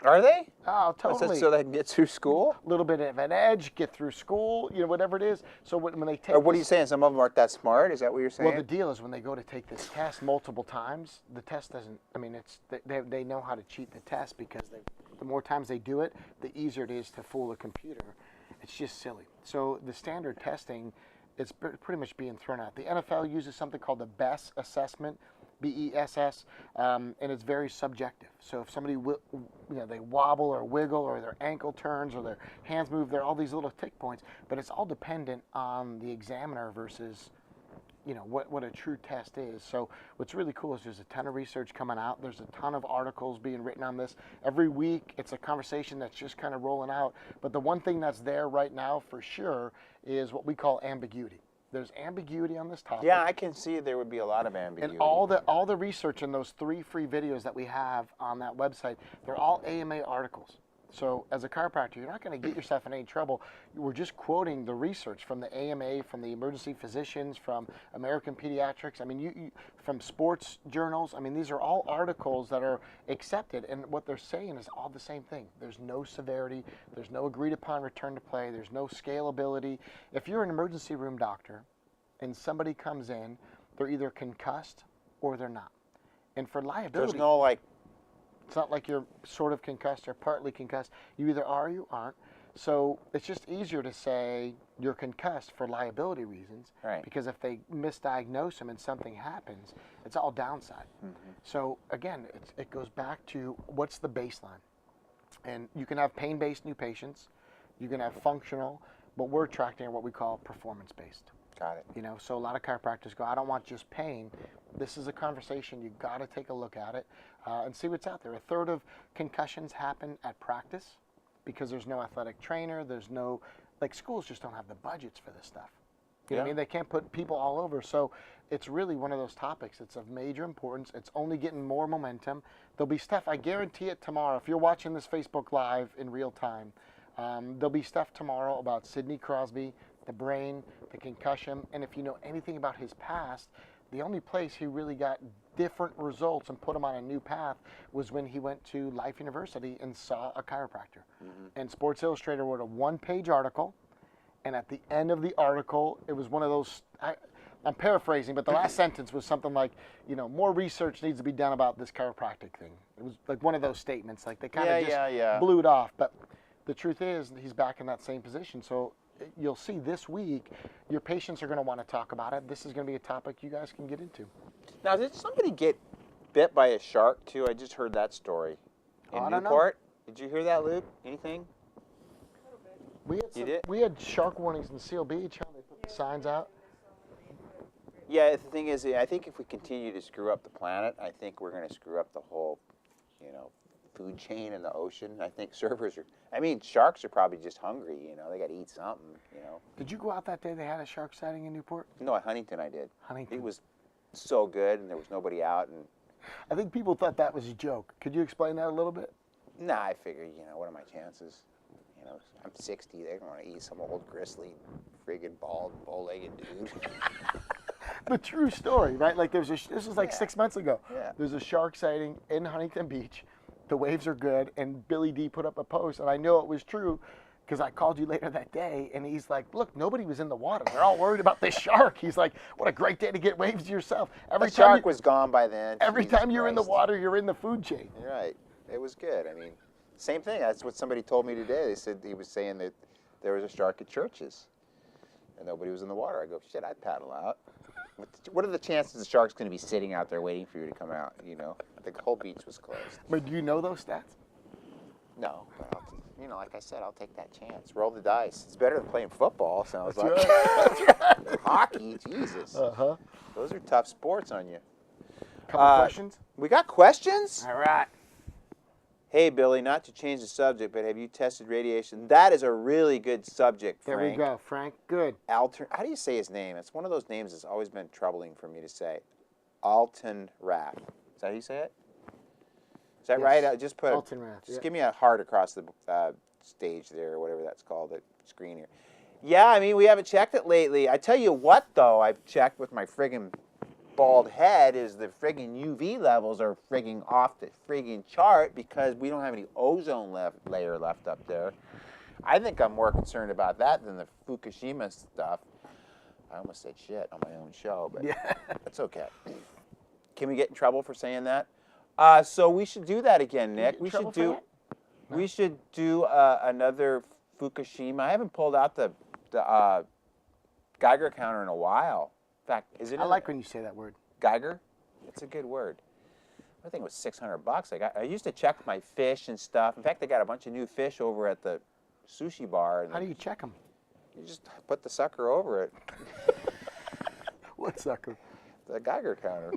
Are they? Oh, totally. So they can get through school? A little bit of an edge, get through school, whatever it is. So when they take. Or what are you saying? Some of them aren't that smart? Is that what you're saying? Well, the deal is when they go to take this test multiple times, the test doesn't. I mean, they know how to cheat the test because the more times they do it, the easier it is to fool the computer. It's just silly. So the standard testing is pretty much being thrown out. The NFL uses something called the BESS assessment. BESS, and it's very subjective. So if somebody, they wobble or wiggle or their ankle turns or their hands move, there are all these little tick points, but it's all dependent on the examiner versus, what a true test is. So what's really cool is there's a ton of research coming out. There's a ton of articles being written on this. Every week, it's a conversation that's just kind of rolling out. But the one thing that's there right now for sure is what we call ambiguity. There's ambiguity on this topic. Yeah, I can see there would be a lot of ambiguity. And all the research in those 3 free videos that we have on that website, they're all AMA articles. So as a chiropractor, you're not going to get yourself in any trouble. We're just quoting the research from the AMA, from the emergency physicians, from American Pediatrics. I mean, you from sports journals. I mean, these are all articles that are accepted, and what they're saying is all the same thing. There's no severity. There's no agreed upon return to play. There's no scalability. If you're an emergency room doctor and somebody comes in, they're either concussed or they're not. And for liability, There's no like. it's not like you're sort of concussed or partly concussed. You either are or you aren't. So it's just easier to say you're concussed for liability reasons. Right. Because if they misdiagnose them and something happens, it's all downside. So again, it goes back to what's the baseline. And you can have pain-based new patients. You can have functional, but we're attracting what we call performance-based. Got it. You know, so a lot of chiropractors go, I don't want just pain. This is a conversation. You've got to take a look at it and see what's out there. A third of concussions happen at practice because there's no athletic trainer. There's no, like, schools just don't have the budgets for this stuff. You know what I mean? They can't put people all over. So it's really one of those topics. It's of major importance. It's only getting more momentum. There'll be stuff, I guarantee it, tomorrow. If you're watching this Facebook Live in real time, there'll be stuff tomorrow about Sidney Crosby, the brain, the concussion, and if you know anything about his past, the only place he really got different results and put him on a new path was when he went to Life University and saw a chiropractor. And Sports Illustrated wrote a one-page article, and at the end of the article, it was one of those, I'm paraphrasing, but the last sentence was something like, you know, more research needs to be done about this chiropractic thing. It was like one of those statements, like they kind of just blew it off. But the truth is, he's back in that same position. So you'll see this week, your patients are going to want to talk about it. This is going to be a topic you guys can get into. Now, did somebody get bit by a shark too? I just heard that story in Newport. Did you hear that, Luke? Anything? We had shark warnings in Seal Beach. How they put the signs out. Yeah, the thing is, I think if we continue to screw up the planet, I think we're going to screw up the whole, you know, food chain in the ocean. I think sharks are probably just hungry, you know, they got to eat something, you know. Did you go out that day they had a shark sighting in Newport? No, at Huntington I did. Huntington. It was so good and there was nobody out. And I think people thought that was a joke. Could you explain that a little bit? Nah, I figured, you know, what are my chances? You know, I'm 60, they're going to eat some old gristly, friggin' bald, bow-legged dude. The true story, right? Like this was like 6 months ago. Yeah. There's a shark sighting in Huntington Beach. The waves are good, and Billy D put up a post, and I know it was true because I called you later that day, and he's like, look, nobody was in the water. They're all worried about this shark. He's like, what a great day to get waves to yourself. The shark was gone by then. Every time you're in the water, you're in the food chain. You're right. It was good. I mean, same thing. That's what somebody told me today. They said he was saying that there was a shark at Churches, and nobody was in the water. I go, shit, I'd paddle out. What are the chances the shark's going to be sitting out there waiting for you to come out? You know, the whole beach was closed. But do you know those stats? No, but you know, like I said, I'll take that chance. Roll the dice. It's better than playing football. Sounds like hockey. Jesus. Those are tough sports on you. Couple questions. We got questions. All right. Hey, Billy, not to change the subject, but have you tested radiation? That is a really good subject, Frank. There we go, Frank. Good. How do you say his name? It's one of those names that's always been troubling for me to say. Alton Rath. Is that how you say it? Is that right? Just put Alton Rath. Just give me a heart across the stage there, or whatever that's called, the screen here. Yeah, I mean, we haven't checked it lately. I tell you what, though, I've checked with my friggin' bald head is the friggin' UV levels are friggin' off the friggin' chart because we don't have any ozone layer left up there. I think I'm more concerned about that than the Fukushima stuff. I almost said shit on my own show, but that's okay. Can we get in trouble for saying that? So we should do that again, Nick. We should do another Fukushima. I haven't pulled out the Geiger counter in a while. In fact, is it? I like when you say that word. Geiger? It's a good word. I think it was $600. I used to check my fish and stuff. In fact, they got a bunch of new fish over at the sushi bar. How do you check them? You just put the sucker over it. What sucker? The Geiger counter.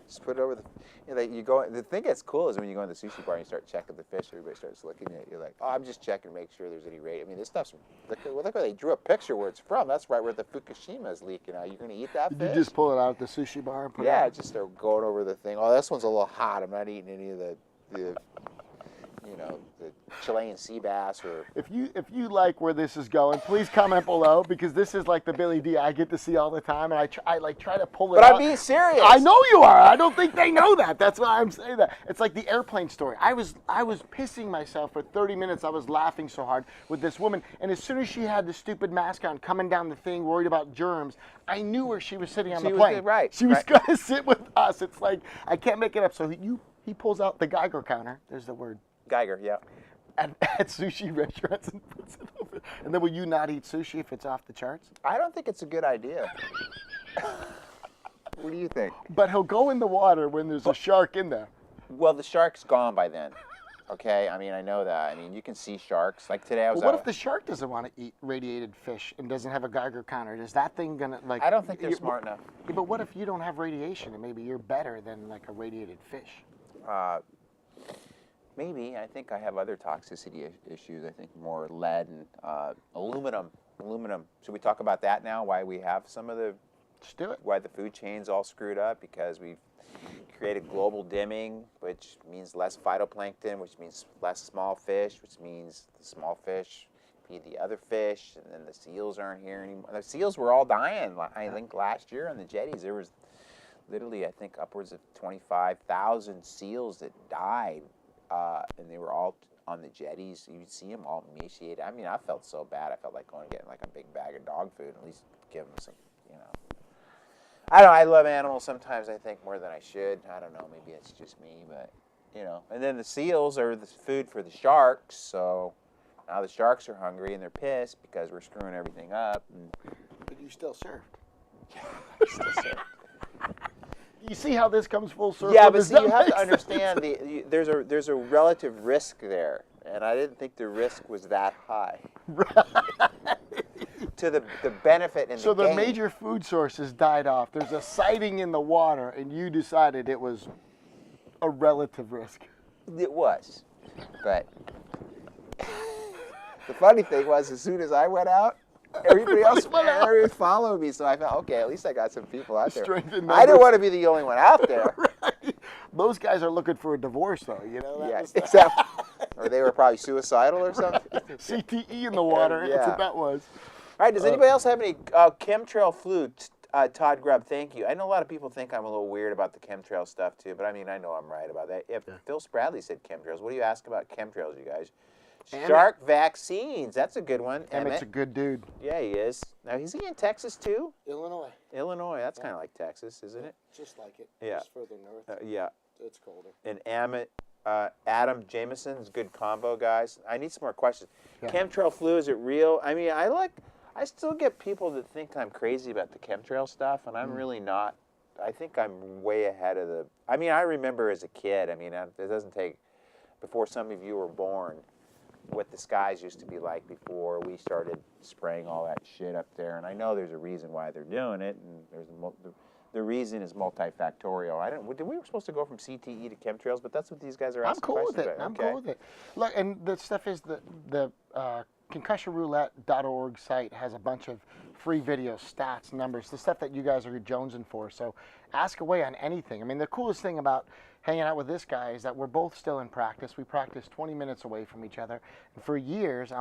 Just put it over the. You know, you go. The thing that's cool is when you go in the sushi bar and you start checking the fish. Everybody starts looking at it. You're like, oh, I'm just checking to make sure there's any rate. I mean, this stuff's. Look where they drew a picture where it's from. That's right where the Fukushima is leaking out. You're gonna eat that fish? Did you just pull it out at the sushi bar and put it out? Yeah, just start going over the thing. Oh, this one's a little hot. I'm not eating any of the the Chilean sea bass or. If you like where this is going, please comment below, because this is like the Billy D I get to see all the time, and I try to pull it But out. I'm being serious. I know you are. I don't think they know that. That's why I'm saying that. It's like the airplane story. I was pissing myself for 30 minutes. I was laughing so hard with this woman, and as soon as she had the stupid mask on, coming down the thing, worried about germs, I knew where she was sitting on the plane. Right. She was going to sit with us. It's like, I can't make it up. So he pulls out the Geiger counter. There's the word. Geiger, yeah. At sushi restaurants and puts it over. And then will you not eat sushi if it's off the charts? I don't think it's a good idea. What do you think? But he'll go in the water when there's a shark in there. Well, the shark's gone by then. Okay, I mean, I know that. I mean, you can see sharks. Like today, I was. Well, what if the shark doesn't want to eat radiated fish and doesn't have a Geiger counter? Is that thing gonna like? I don't think they're smart enough. Yeah, but what if you don't have radiation and maybe you're better than like a radiated fish? Maybe. I think I have other toxicity issues. I think more lead and aluminum. Aluminum. Should we talk about that now? Why we have some of the. Let's do it. Why the food chain's all screwed up? Because we've created global dimming, which means less phytoplankton, which means less small fish, which means the small fish feed the other fish, and then the seals aren't here anymore. The seals were all dying. I think last year on the jetties there was literally, I think, upwards of 25,000 seals that died, and they were all on the jetties. You'd see them all emaciated. I mean, I felt so bad. I felt like going and getting like a big bag of dog food, at least give them some, I don't know, I love animals sometimes, I think, more than I should. I don't know, maybe it's just me, but, And then the seals are the food for the sharks, so now the sharks are hungry and they're pissed because we're screwing everything up. But you still served. Yeah, still served. You see how this comes full circle? Yeah, but see, you have to understand, there's a relative risk there, and I didn't think the risk was that high. To the benefit and so the gain. So the major food sources died off. There's a sighting in the water, and you decided it was a relative risk. It was, but the funny thing was, as soon as I went out, everybody else followed me. So I felt, okay, at least I got some people out there. I didn't want to be the only one out there. Right. Those guys are looking for a divorce, though. Yes, exactly. Or they were probably suicidal or something. CTE in the water. Yeah. That's what that was. All right, does anybody else have any chemtrail flu? Todd Grubb, thank you. I know a lot of people think I'm a little weird about the chemtrail stuff, too, but I mean, I know I'm right about that. If Phil Spradley said chemtrails, what do you ask about chemtrails, you guys? Shark vaccines, that's a good one. Emmett's a good dude. Yeah, he is. Now, is he in Texas, too? Illinois. Illinois, that's kind of like Texas, isn't it? Just like it. Yeah. Just further north. Yeah. It's colder. And Adam Jameson's good combo, guys. I need some more questions. Yeah. Chemtrail flu, is it real? I mean, I still get people that think I'm crazy about the chemtrail stuff, and I'm really not. I think I'm way ahead of the. I mean, I remember as a kid. I mean, it doesn't take before some of you were born what the skies used to be like before we started spraying all that shit up there. And I know there's a reason why they're doing it, and the reason is multifactorial. We were supposed to go from CTE to chemtrails, but that's what these guys are asking. I'm cool with it. I'm cool with it. Look, and the stuff is the concussionroulette.org site has a bunch of free videos, stats, numbers, the stuff that you guys are jonesing for. So ask away on anything. I mean, the coolest thing about hanging out with this guy is that we're both still in practice. We practice 20 minutes away from each other. And for years,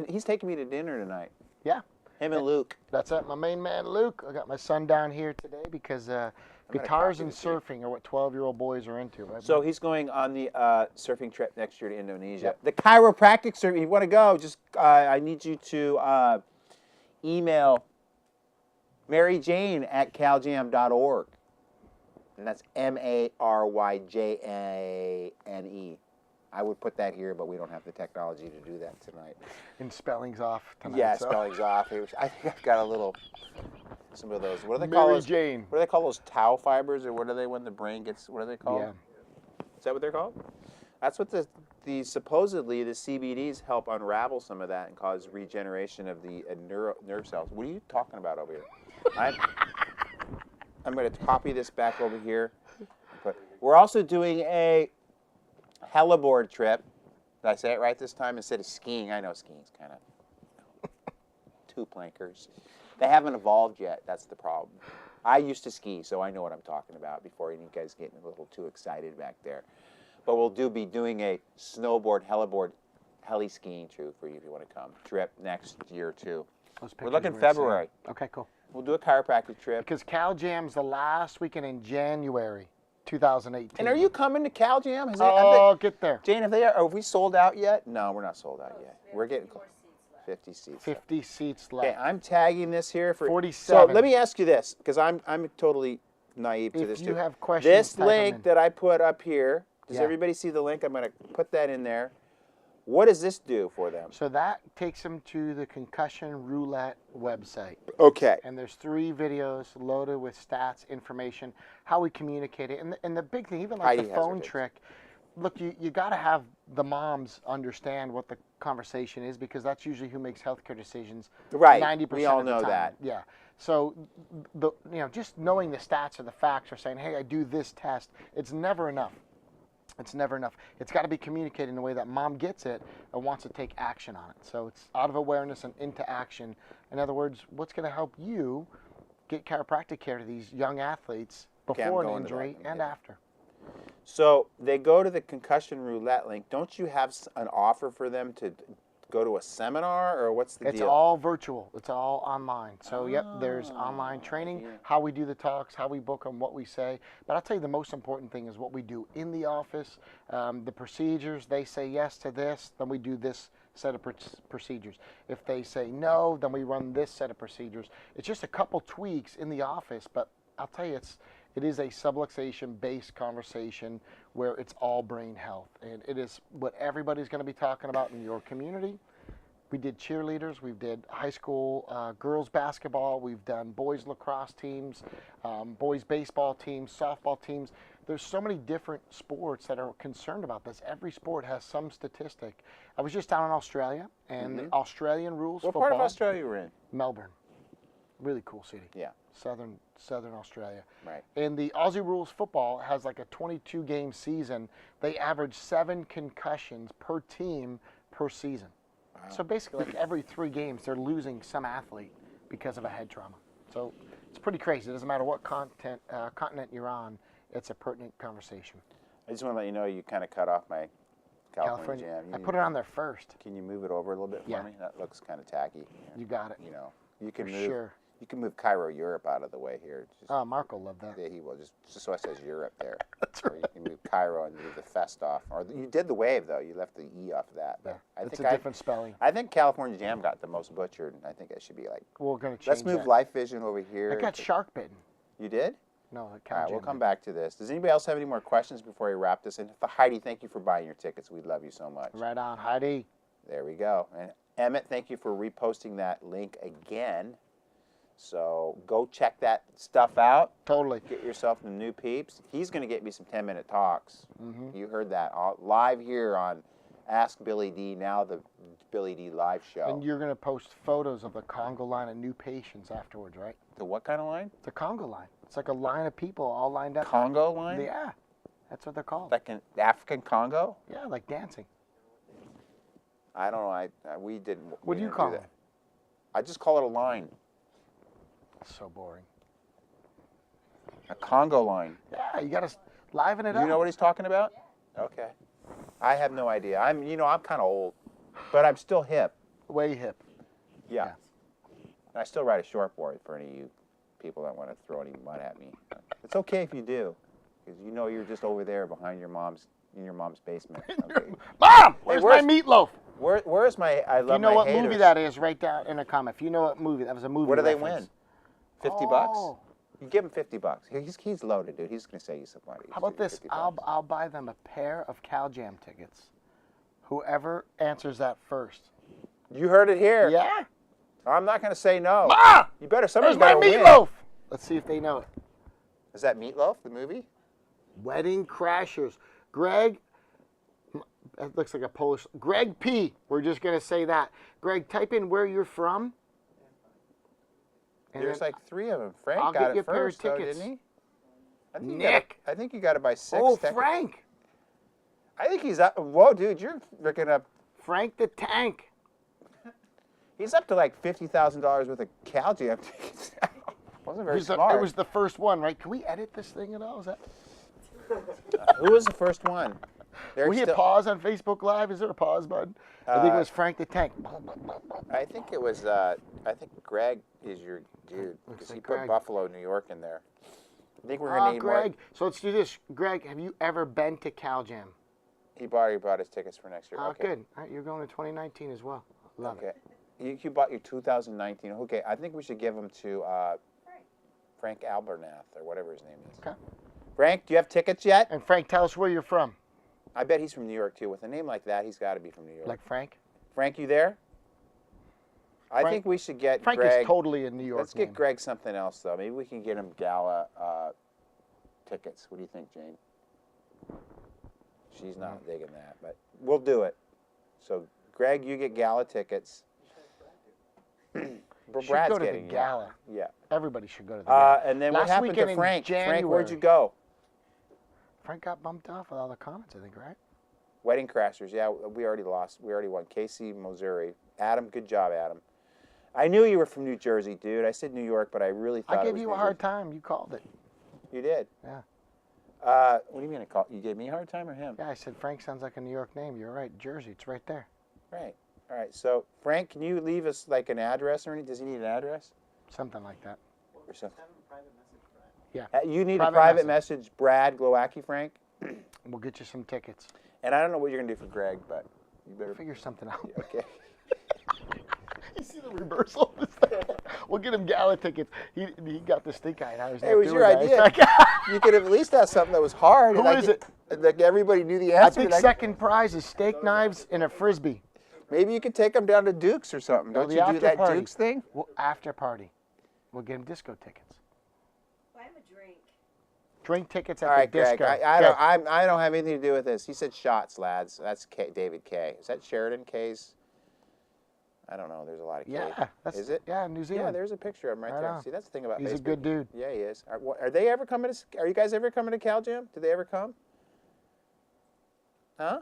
he's taking me to dinner tonight. Yeah. Him and Luke. That's it, my main man, Luke. I got my son down here today because guitars and surfing are what 12-year-old boys are into. Right? So he's going on the surfing trip next year to Indonesia. Yep. The chiropractic surfing, if you want to go, just I need you to email maryjane@caljam.org. And that's MaryJane. I would put that here, but we don't have the technology to do that tonight. And spelling's off tonight. Yeah, spelling's off. I think I've got some of those. What do they call those? Jane. What do they call those tau fibers, or what are they when the brain gets? What are they called? Yeah. Is that what they're called? That's what supposedly the CBDs help unravel some of that and cause regeneration of the nerve cells. What are you talking about over here? I'm going to copy this back over here. But we're also doing a heliboard trip. Did I say it right this time? Instead of skiing. I know skiing's kind of two plankers. They haven't evolved yet. That's the problem. I used to ski, so I know what I'm talking about before you guys get a little too excited back there. But we'll be doing a snowboard, heli skiing trip for you if you want to come. Trip next year too. We're looking February. Okay, cool. We'll do a chiropractic trip. Because Cal Jam's the last weekend in January 2018. And are you coming to Cal Jam? I'll get there. Jane, are we sold out yet? No, we're not sold out yet. We're getting 50 seats. 50 seats left. Okay, I'm tagging this here for 47. So let me ask you this, because I'm totally naive to this If you too. have questions, This type 'em link in. that I put up here, does Yeah. everybody see the link? I'm going to put that in there. What does this do for them? So that takes them to the Concussion Roulette website. Okay. And there's 3 videos loaded with stats, information, how we communicate it. And the big thing, even like Heidi the has phone her trick, look, you got to have the moms understand what the conversation is, because that's usually who makes healthcare decisions. Right. 90% We all of the know time. that. Yeah. So, just knowing the stats or the facts, or saying, hey, I do this test, it's never enough. It's never enough. It's got to be communicated in a way that mom gets it and wants to take action on it. So it's out of awareness and into action. In other words, what's going to help you get chiropractic care to these young athletes before an injury and after? So they go to the Concussion Roulette link. Don't you have an offer for them to go to a seminar, or what's the deal? It's all virtual. It's all online. So, yep, there's online training, how we do the talks, how we book them, what we say. But I'll tell you the most important thing is what we do in the office, the procedures. They say yes to this, then we do this set of procedures. If they say no, then we run this set of procedures. It's just a couple tweaks in the office, but I'll tell you, it is a subluxation-based conversation where it's all brain health. And it is what everybody's going to be talking about in your community. We did cheerleaders. We did high school girls basketball. We've done boys lacrosse teams, boys baseball teams, softball teams. There's so many different sports that are concerned about this. Every sport has some statistic. I was just down in Australia, and the Australian rules What football. part of Australia were in? Melbourne. Really cool city. Yeah. Southern Australia. Right. And the Aussie rules football has like a 22-game season. They average 7 concussions per team per season. Wow. So basically, like every 3 games, they're losing some athlete because of a head trauma. So it's pretty crazy. It doesn't matter what continent you're on, it's a pertinent conversation. I just want to let you know you kind of cut off my California Jam. I put it on there first. Can you move it over a little bit for me? That looks kind of tacky. You got it. You know, you can For move. sure. You can move Cairo Europe out of the way here. Oh, Mark will love that. Yeah, he will. Just so it says Europe there. That's right. Or you can move Cairo and leave the fest off. Or you did the wave, though. You left the E off of that. But Yeah, it's a different spelling. I think California Jam got the most butchered. I think it should be like, We're going to change let's move that. Life Vision over here. I got shark bitten. You did? No, All right, we'll come did. back to this. Does anybody else have any more questions before we wrap this? And Heidi, thank you for buying your tickets. We love you so much. Right on, Heidi. There we go. And Emmett, thank you for reposting that link again. So go check that stuff out. Totally. Get yourself some new peeps. He's going to get me some 10-minute talks. You heard that live here on Ask Billy D, now the Billy D live show. And you're going to post photos of the Congo line of new patients afterwards, right? The what kind of line? The Congo line. It's like a line of people all lined up. Congo line? Yeah, that's what they're called. Like an African Congo? Yeah, like dancing. I don't know. We didn't. What do you call that. it? I just call it a line. So boring. A Congo line. Yeah, you got to liven it up. You know what he's talking about? Okay. I have no idea. I'm kind of old, but I'm still hip. Way hip. Yeah. And I still ride a shortboard for any of you people that want to throw any mud at me. It's okay if you do, because you know you're just over there behind your mom's basement. Okay. Mom, where's my meatloaf? Where's my I love my You know what haters? movie that is? Write down in a comment. If you know what movie, that was a movie. What do they reference. win? $50? Oh. You give him $50. He's loaded, dude. He's gonna say you some money. How about this? I'll buy them a pair of Cal Jam tickets. Whoever answers that first. You heard it here. Yeah. I'm not gonna say no. Ma! You better. Somebody's Where's my gotta meatloaf? win. Let's see if they know it. Is that Meatloaf, the movie? Wedding Crashers. Greg, that looks like a Polish. Greg P. We're just going to say that. Greg, type in where you're from. And There's like 3 of them. Frank I'll got get it you a pair of first, though, tickets. didn't he? I think you got to buy 6. Oh, Frank. I think he's up. Whoa, dude, you're freaking up. Frank the Tank. He's up to like $50,000 worth of Cal Jam tickets. Wasn't very smart. It was the first one, right? Can we edit this thing at all? Is that? Who was the first one? They're we hit still- pause on Facebook Live. Is there a pause button? I think it was Frank the Tank. I think it was. I think Greg is your dude because he put Greg. Buffalo, New York, in there. I think we're gonna need Greg. more. So let's do this. Greg, have you ever been to Cal Jam? He already bought his tickets for next year. Oh, Okay. good. All right, you're going to 2019 as well. Love Okay. it. You bought your 2019. Okay, I think we should give them to Frank Albernath or whatever his name is. Okay. Frank, do you have tickets yet? And Frank, tell us where you're from. I bet he's from New York too. With a name like that, he's got to be from New York. Like Frank? Frank, you there? I Frank- think we should get Frank Greg. is totally a New York Let's name. get Greg something else though. Maybe we can get him gala tickets. What do you think, Jane? She's not digging that, but we'll do it. So, Greg, you get gala tickets. Should Brad's go to the getting gala. Yeah. Everybody should go to the gala. And then Last what happened weekend to in Frank? Frank, where'd January. you go? Frank got bumped off with all the comments, I think, right? Wedding Crashers. Yeah, we already lost. We already won. Casey, Missouri. Adam, good job, Adam. I knew you were from New Jersey, dude. I said New York, but I really thought I it gave was you New a hard Jersey. time. You called it. You did. Yeah. What do you mean I called? You gave me a hard time or him? Yeah, I said Frank sounds like a New York name. You're right. Jersey, it's right there. Right. All right. So, Frank, can you leave us like an address or anything? Does he need an address Something like that. or something? Yeah. You need a Private private message, Brad Glowaki, Frank. We'll get you some tickets. And I don't know what you're gonna do for Greg, but you better. Figure something out. Okay. You see the reversal of this thing? We'll get him gala tickets. He got the stink eye. Now he's Hey, not it was doing your that. idea. It's like- You could at least have something that was hard. Who and is it? Like everybody knew the I answer. think and second prize is steak knives and a Frisbee. Maybe you could take them down to Duke's or something. No, Don't the you do after that party. Duke's thing? Well, after party. We'll get him disco tickets. Buy him a drink. Drink tickets at All right, the Greg. disco. I don't have anything to do with this. He said shots, lads. That's David K. Is that Sheridan K's? I don't know. There's a lot of K. Yeah, that's Is it? Yeah, New Yeah, Zealand. there's a picture of him right Right there. on. See, that's the thing about He's Facebook. a good dude. Yeah, he is. Are they ever coming to? Are you guys ever coming to Cal Jam? Did they ever come? Huh?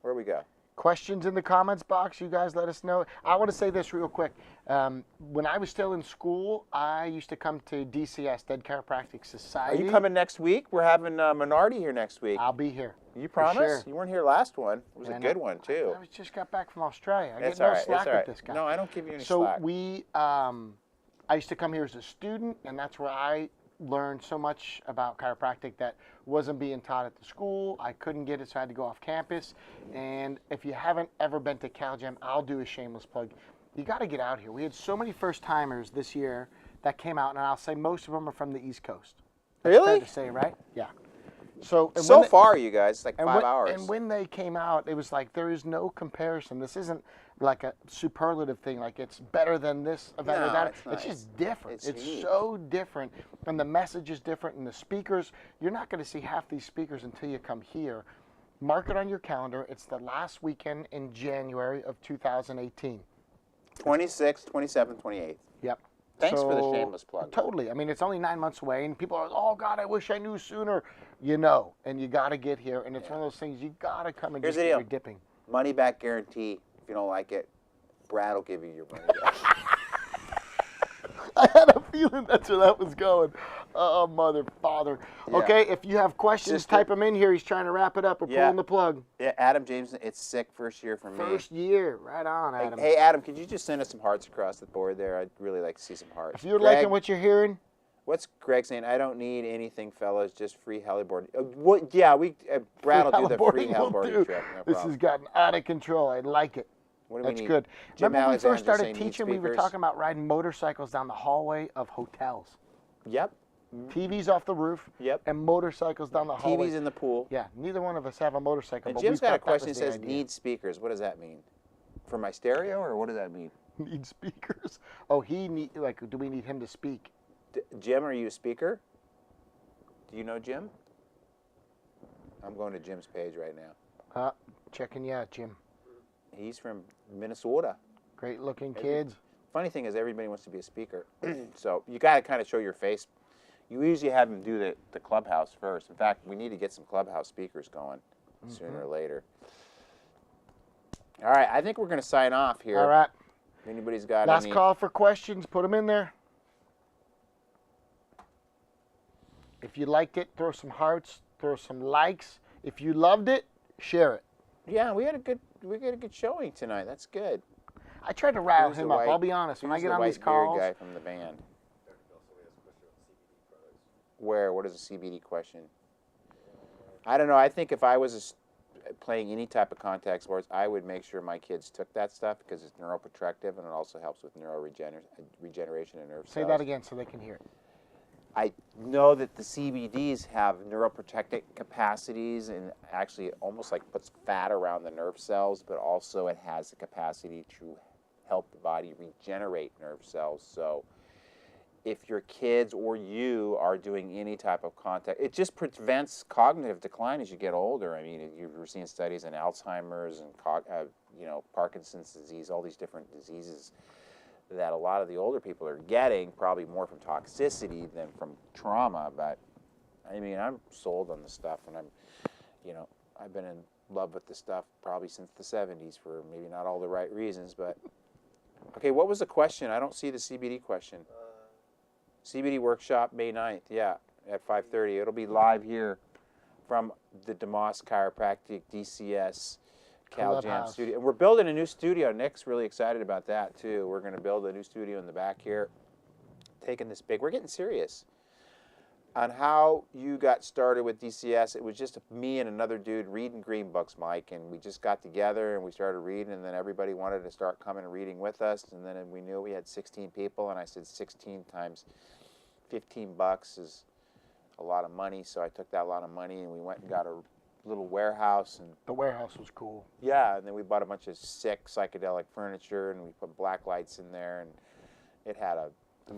Where we go? Questions in the comments box. You guys let us know. I want to say this real quick. When I was still in school, I used to come to DCS, Dead Chiropractic Are Society. you coming next week? We're having Minardi here next week. I'll be here. You for promise? sure. You weren't here last one. It was Yeah, a no, good one too. I just got back from Australia. I That's get all no right. slack That's all right. with this guy. No, I don't give you any So slack. I used to come here as a student, and that's where I learned so much about chiropractic that wasn't being taught at the school. I couldn't get it, so I had to go off campus. And if you haven't ever been to Cal Jam, I'll do a shameless plug. You got to get out here. We had so many first-timers this year that came out, and I'll say most of them are from the East Coast. That's Really? fair to say, right? Yeah. So, and So when they- far, you guys, it's like and 5 when, hours. And when they came out, it was like there is no comparison. This isn't like a superlative thing, like it's better than this event or No, that. it's It's not. just different. It's It's unique. so different, and the message is different, and the speakers. You're not going to see half these speakers until you come here. Mark it on your calendar. It's the last weekend in January of 2018. 26th, 27th, 28th. Yep. Thanks for the So, shameless plug. Totally. I mean, it's only 9 months away, and people are, oh, God, I wish I knew sooner. You know, and you got to get here, and it's one of those things you got to come and Here's just the get deal. your dipping. Money back guarantee. If you don't like it, Brad will give you your money back. I had a feeling that's where that was going. Oh, mother, father. Yeah. Okay, if you have questions, Sister. type them in here. He's trying to wrap it up. We're Yeah. pulling the plug. Yeah, Adam Jameson, it's sick first year for me. First year. Right on, Adam. Hey, Adam, could you just send us some hearts across the board there? I'd really like to see some hearts. if you're Greg, liking what you're hearing, what's Greg saying? I don't need anything, fellas, just free heliboard. What? Yeah, Brad will do the free heliboarding will heliboarding do. trip. No This problem. has gotten out of control. I like it. What do we That's need? good. Jim Remember when we Alexander first started saying need teaching, we were speakers? talking about riding motorcycles down the hallway of hotels. Yep. TVs off the roof. Yep. And motorcycles down the hallway. TV's in the pool. Yeah, neither one of us have a motorcycle. And but Jim's we got a thought that question. He was the says, idea. need speakers. What does that mean? For my stereo, or what does that mean? Need speakers. Oh, do we need him to speak? Jim, are you a speaker? Do you know Jim? I'm going to Jim's page right now. Checking you out, Jim. He's from Minnesota. Great looking kids. Funny thing is, everybody wants to be a speaker. So you got to kind of show your face. You usually have them do the clubhouse first. In fact, we need to get some clubhouse speakers going sooner or later. All right, I think we're going to sign off here. All right. If anybody's got Last any... call for questions. Put them in there. If you liked it, throw some hearts, throw some likes. If you loved it, Share it. Yeah, we had a good showing tonight. That's good. I tried to rile Who's him the up. white- I'll be honest. When I who's get the on these white beard calls, guy from the band. Where? What is a CBD question? I don't know. I think if I was playing any type of contact sports, I would make sure my kids took that stuff because it's neuroprotective and it also helps with regeneration and nerve cells. say that again so they can hear it. I know that the CBDs have neuroprotective capacities and actually almost like puts fat around the nerve cells, but also it has the capacity to help the body regenerate nerve cells. So if your kids or you are doing any type of contact, it just prevents cognitive decline as you get older. I mean, you're seeing studies in Alzheimer's and Parkinson's disease, all these different diseases that a lot of the older people are getting, probably more from toxicity than from trauma. But I mean, I'm sold on the stuff, and I've been in love with the stuff probably since the 70s for maybe not all the right reasons. But okay, what was the question? I don't see the CBD question. CBD workshop May 9th, yeah, at 5:30. It'll be live here from the DeMoss Chiropractic DCS CalJam studio. And we're building a new studio. Nick's really excited about that too. We're going to build a new studio in the back here. Taking this big. We're getting serious. On how you got started with DCS, it was just me and another dude reading Green Books, Mike, and we just got together and we started reading, and then everybody wanted to start coming and reading with us, and then we knew we had 16 people, and I said 16 times $15 is a lot of money, so I took that lot of money and we went and got a little warehouse. And the warehouse was cool. Yeah, and then we bought a bunch of sick psychedelic furniture, and we put black lights in there, and it had a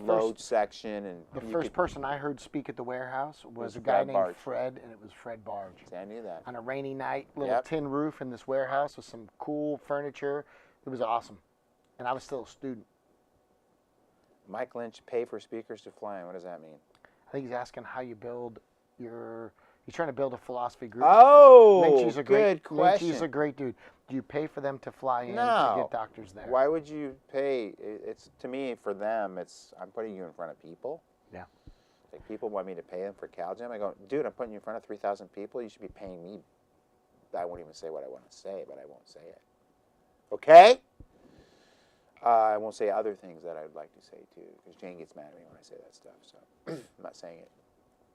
load section. And the first person I heard speak at the warehouse was a guy named Fred, and it was Fred Barge. See, I knew that. On a rainy night, little tin roof in this warehouse with some cool furniture. It was awesome. And I was still a student. Mike Lynch, pay for speakers to fly in. What does that mean? I think he's asking how you build he's trying to build a philosophy group. Oh, good question. Lynchie's a great dude. Do you pay for them to fly in No. to get doctors there? Why would you pay? It's, to me, for them, I'm putting you in front of people. Yeah. Like, people want me to pay them for CalJam. I go, dude, I'm putting you in front of 3,000 people. You should be paying me. I won't even say what I want to say, but I won't say it. Okay? I won't say other things that I'd like to say, too, because Jane gets mad at me when I say that stuff, so I'm not saying it.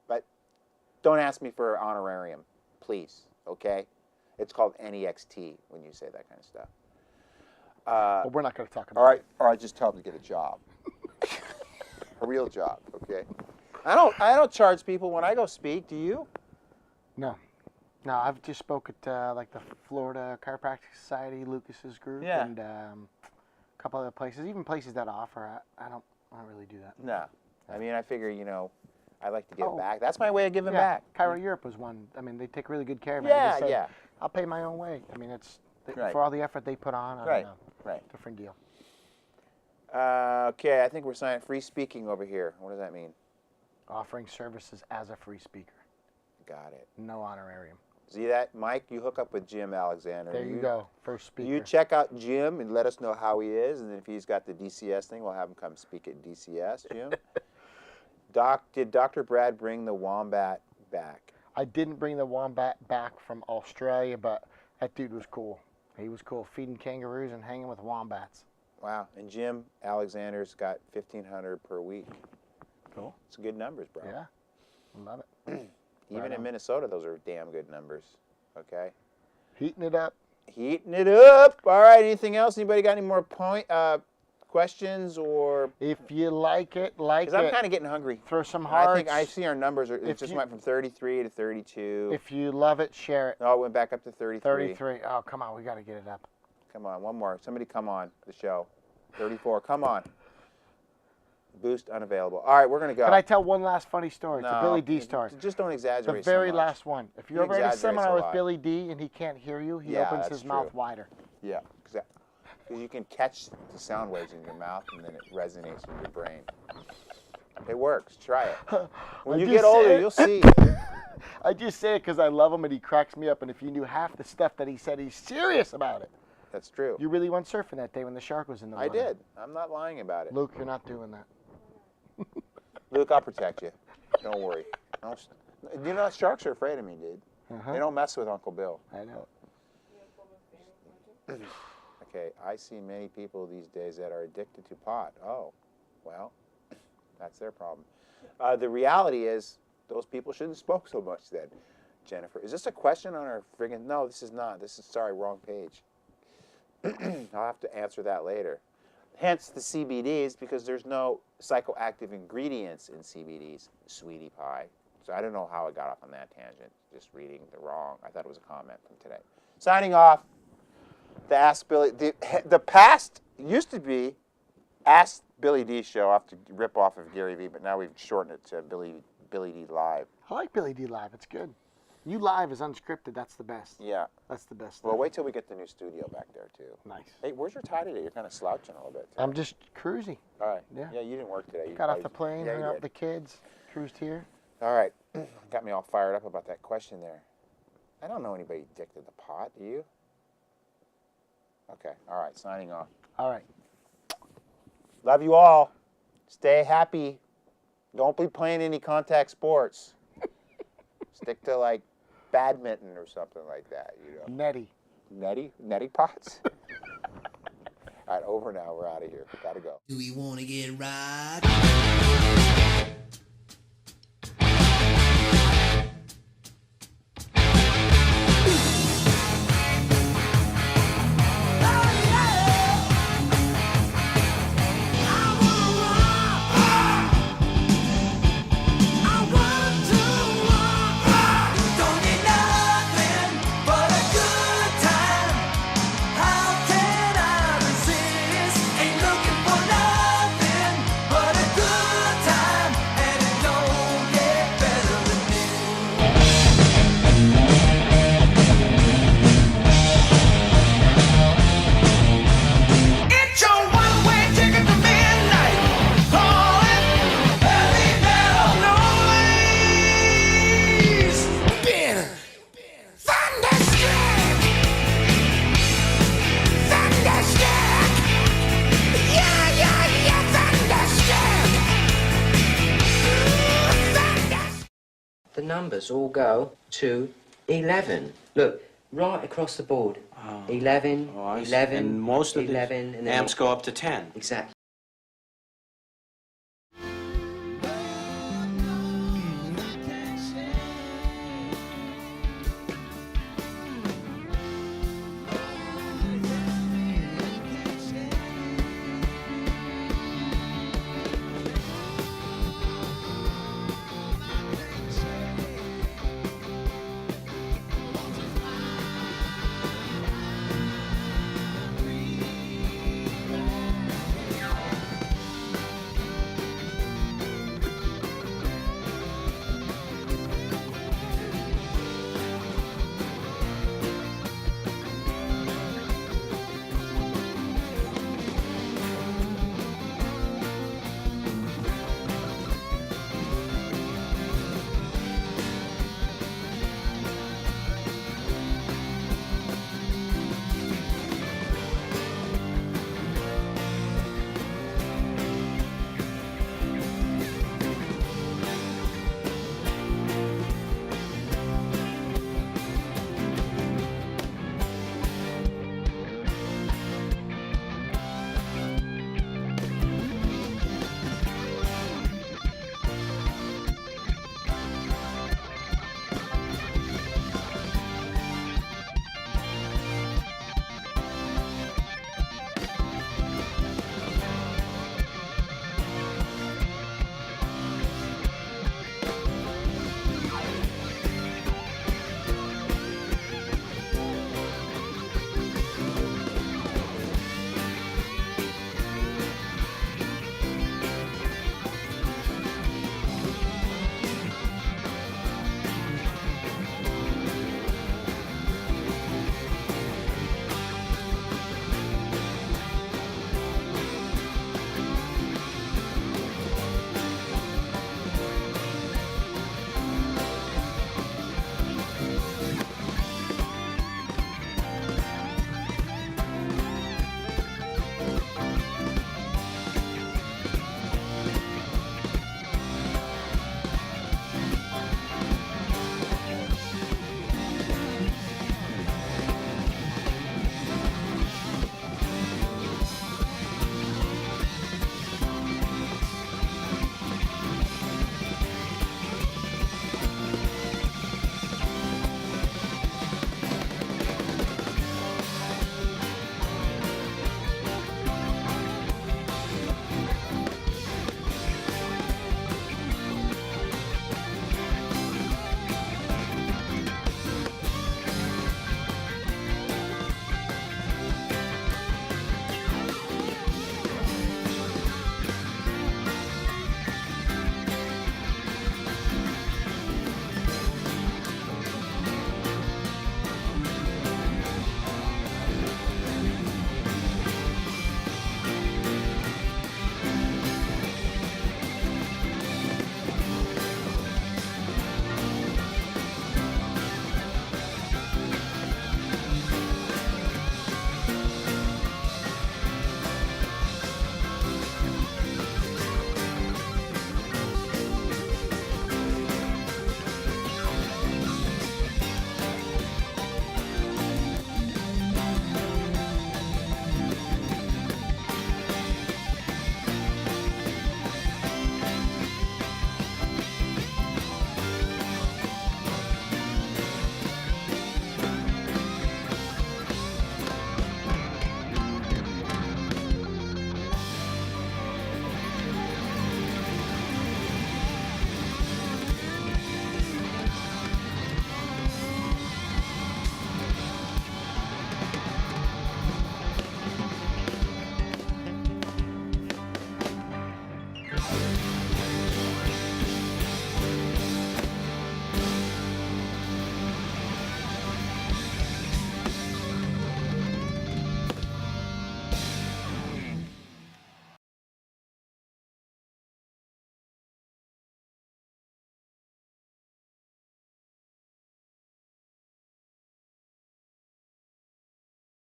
But don't ask me for honorarium, please, okay? It's called NEXT when you say that kind of stuff. But we're not going to talk about it. All right, just tell them to get a job. A real job, okay? I don't charge people when I go speak, do you? No, I've just spoke at like the Florida Chiropractic Society, Lucas's group, and a couple other places, even places that offer. I don't really do that. No, I mean, I figure, I like to give back. That's my way of giving back. Chiro Europe was one. I mean, they take really good care of me. Yeah. I'll pay my own way. I mean, it's Right. for all the effort they put on. Right. Different deal. Okay, I think we're signing free speaking over here. What does that mean? Offering services as a free speaker. Got it. No honorarium. See that, Mike? You hook up with Jim Alexander. There you go. First speaker. You check out Jim and let us know how he is, and then if he's got the DCS thing, we'll have him come speak at DCS, Jim. Did Dr. Brad bring the wombat back? I didn't bring the wombat back from Australia, but that dude was cool. He was cool, feeding kangaroos and hanging with wombats. Wow, and Jim Alexander's got $1,500 per week. Cool. It's good numbers, bro. Yeah, love it. Even in Minnesota, those are damn good numbers. Okay. Heating it up. Heating it up. All right. Anything else? Anybody got any more questions or? If you like it, Because I'm kind of getting hungry. Throw some hearts. I think I see our numbers. It just went from 33 to 32. If you love it, share it. No, it went back up to 33. 33. Oh, come on. We got to get it up. Come on. One more. Somebody come on the show. 34. Come on. Boost unavailable. All right, we're going to go. Can I tell one last funny story? It's No, a Billy D story. Just don't exaggerate The very so much. last one. If you're ever at a seminar with Billy D and he can't hear you, he opens his mouth wider. Yeah, exactly. Because you can catch the sound waves in your mouth and then it resonates in your brain. It works. Try it. When you get older, you'll see. I just say it because I love him and he cracks me up. And if you knew half the stuff that he said, he's serious about it. That's true. You really went surfing that day when the shark was in the water. I did. I'm not lying about it. Luke, you're not doing that. Luke, I'll protect you. Don't worry. You know, sharks are afraid of me, dude. They don't mess with Uncle Bill. I know. Okay, I see many people these days that are addicted to pot. Oh, well, that's their problem. The reality is, those people shouldn't smoke so much then. Jennifer, is this a question on our friggin'? No, this is not. This is, sorry, wrong page. I'll have to answer that later. Hence the CBDs, because there's no psychoactive ingredients in CBDs, sweetie pie. So I don't know how I got off on that tangent, just reading the wrong. I thought it was a comment from today. Signing off. The Ask Billy, the past used to be Ask Billy D show, off to rip off of Gary V, but now we've shortened it to Billy D Live. I like Billy D Live. It's good. You live is unscripted. That's the best. Yeah. That's the best. Well, wait till we get the new studio back there, too. Nice. Hey, where's your tie today? You're kind of slouching a little bit today. I'm just cruising. All right. Yeah. Yeah, you didn't work today. You Got off probably- the plane, yeah, hung you out did. with the kids, cruised here. All right. Got me all fired up about that question there. I don't know anybody addicted to pot, do you? Okay. All right. Signing off. All right. Love you all. Stay happy. Don't be playing any contact sports. Stick to, like, badminton or something like that, you know. Nettie. Netty pots? All right, over now. We're out of here. Gotta go. Do we want to get right? The numbers all go to 11. Look, right across the board. 11, 11, And most of 11, the and then amps go up to 10. Exactly.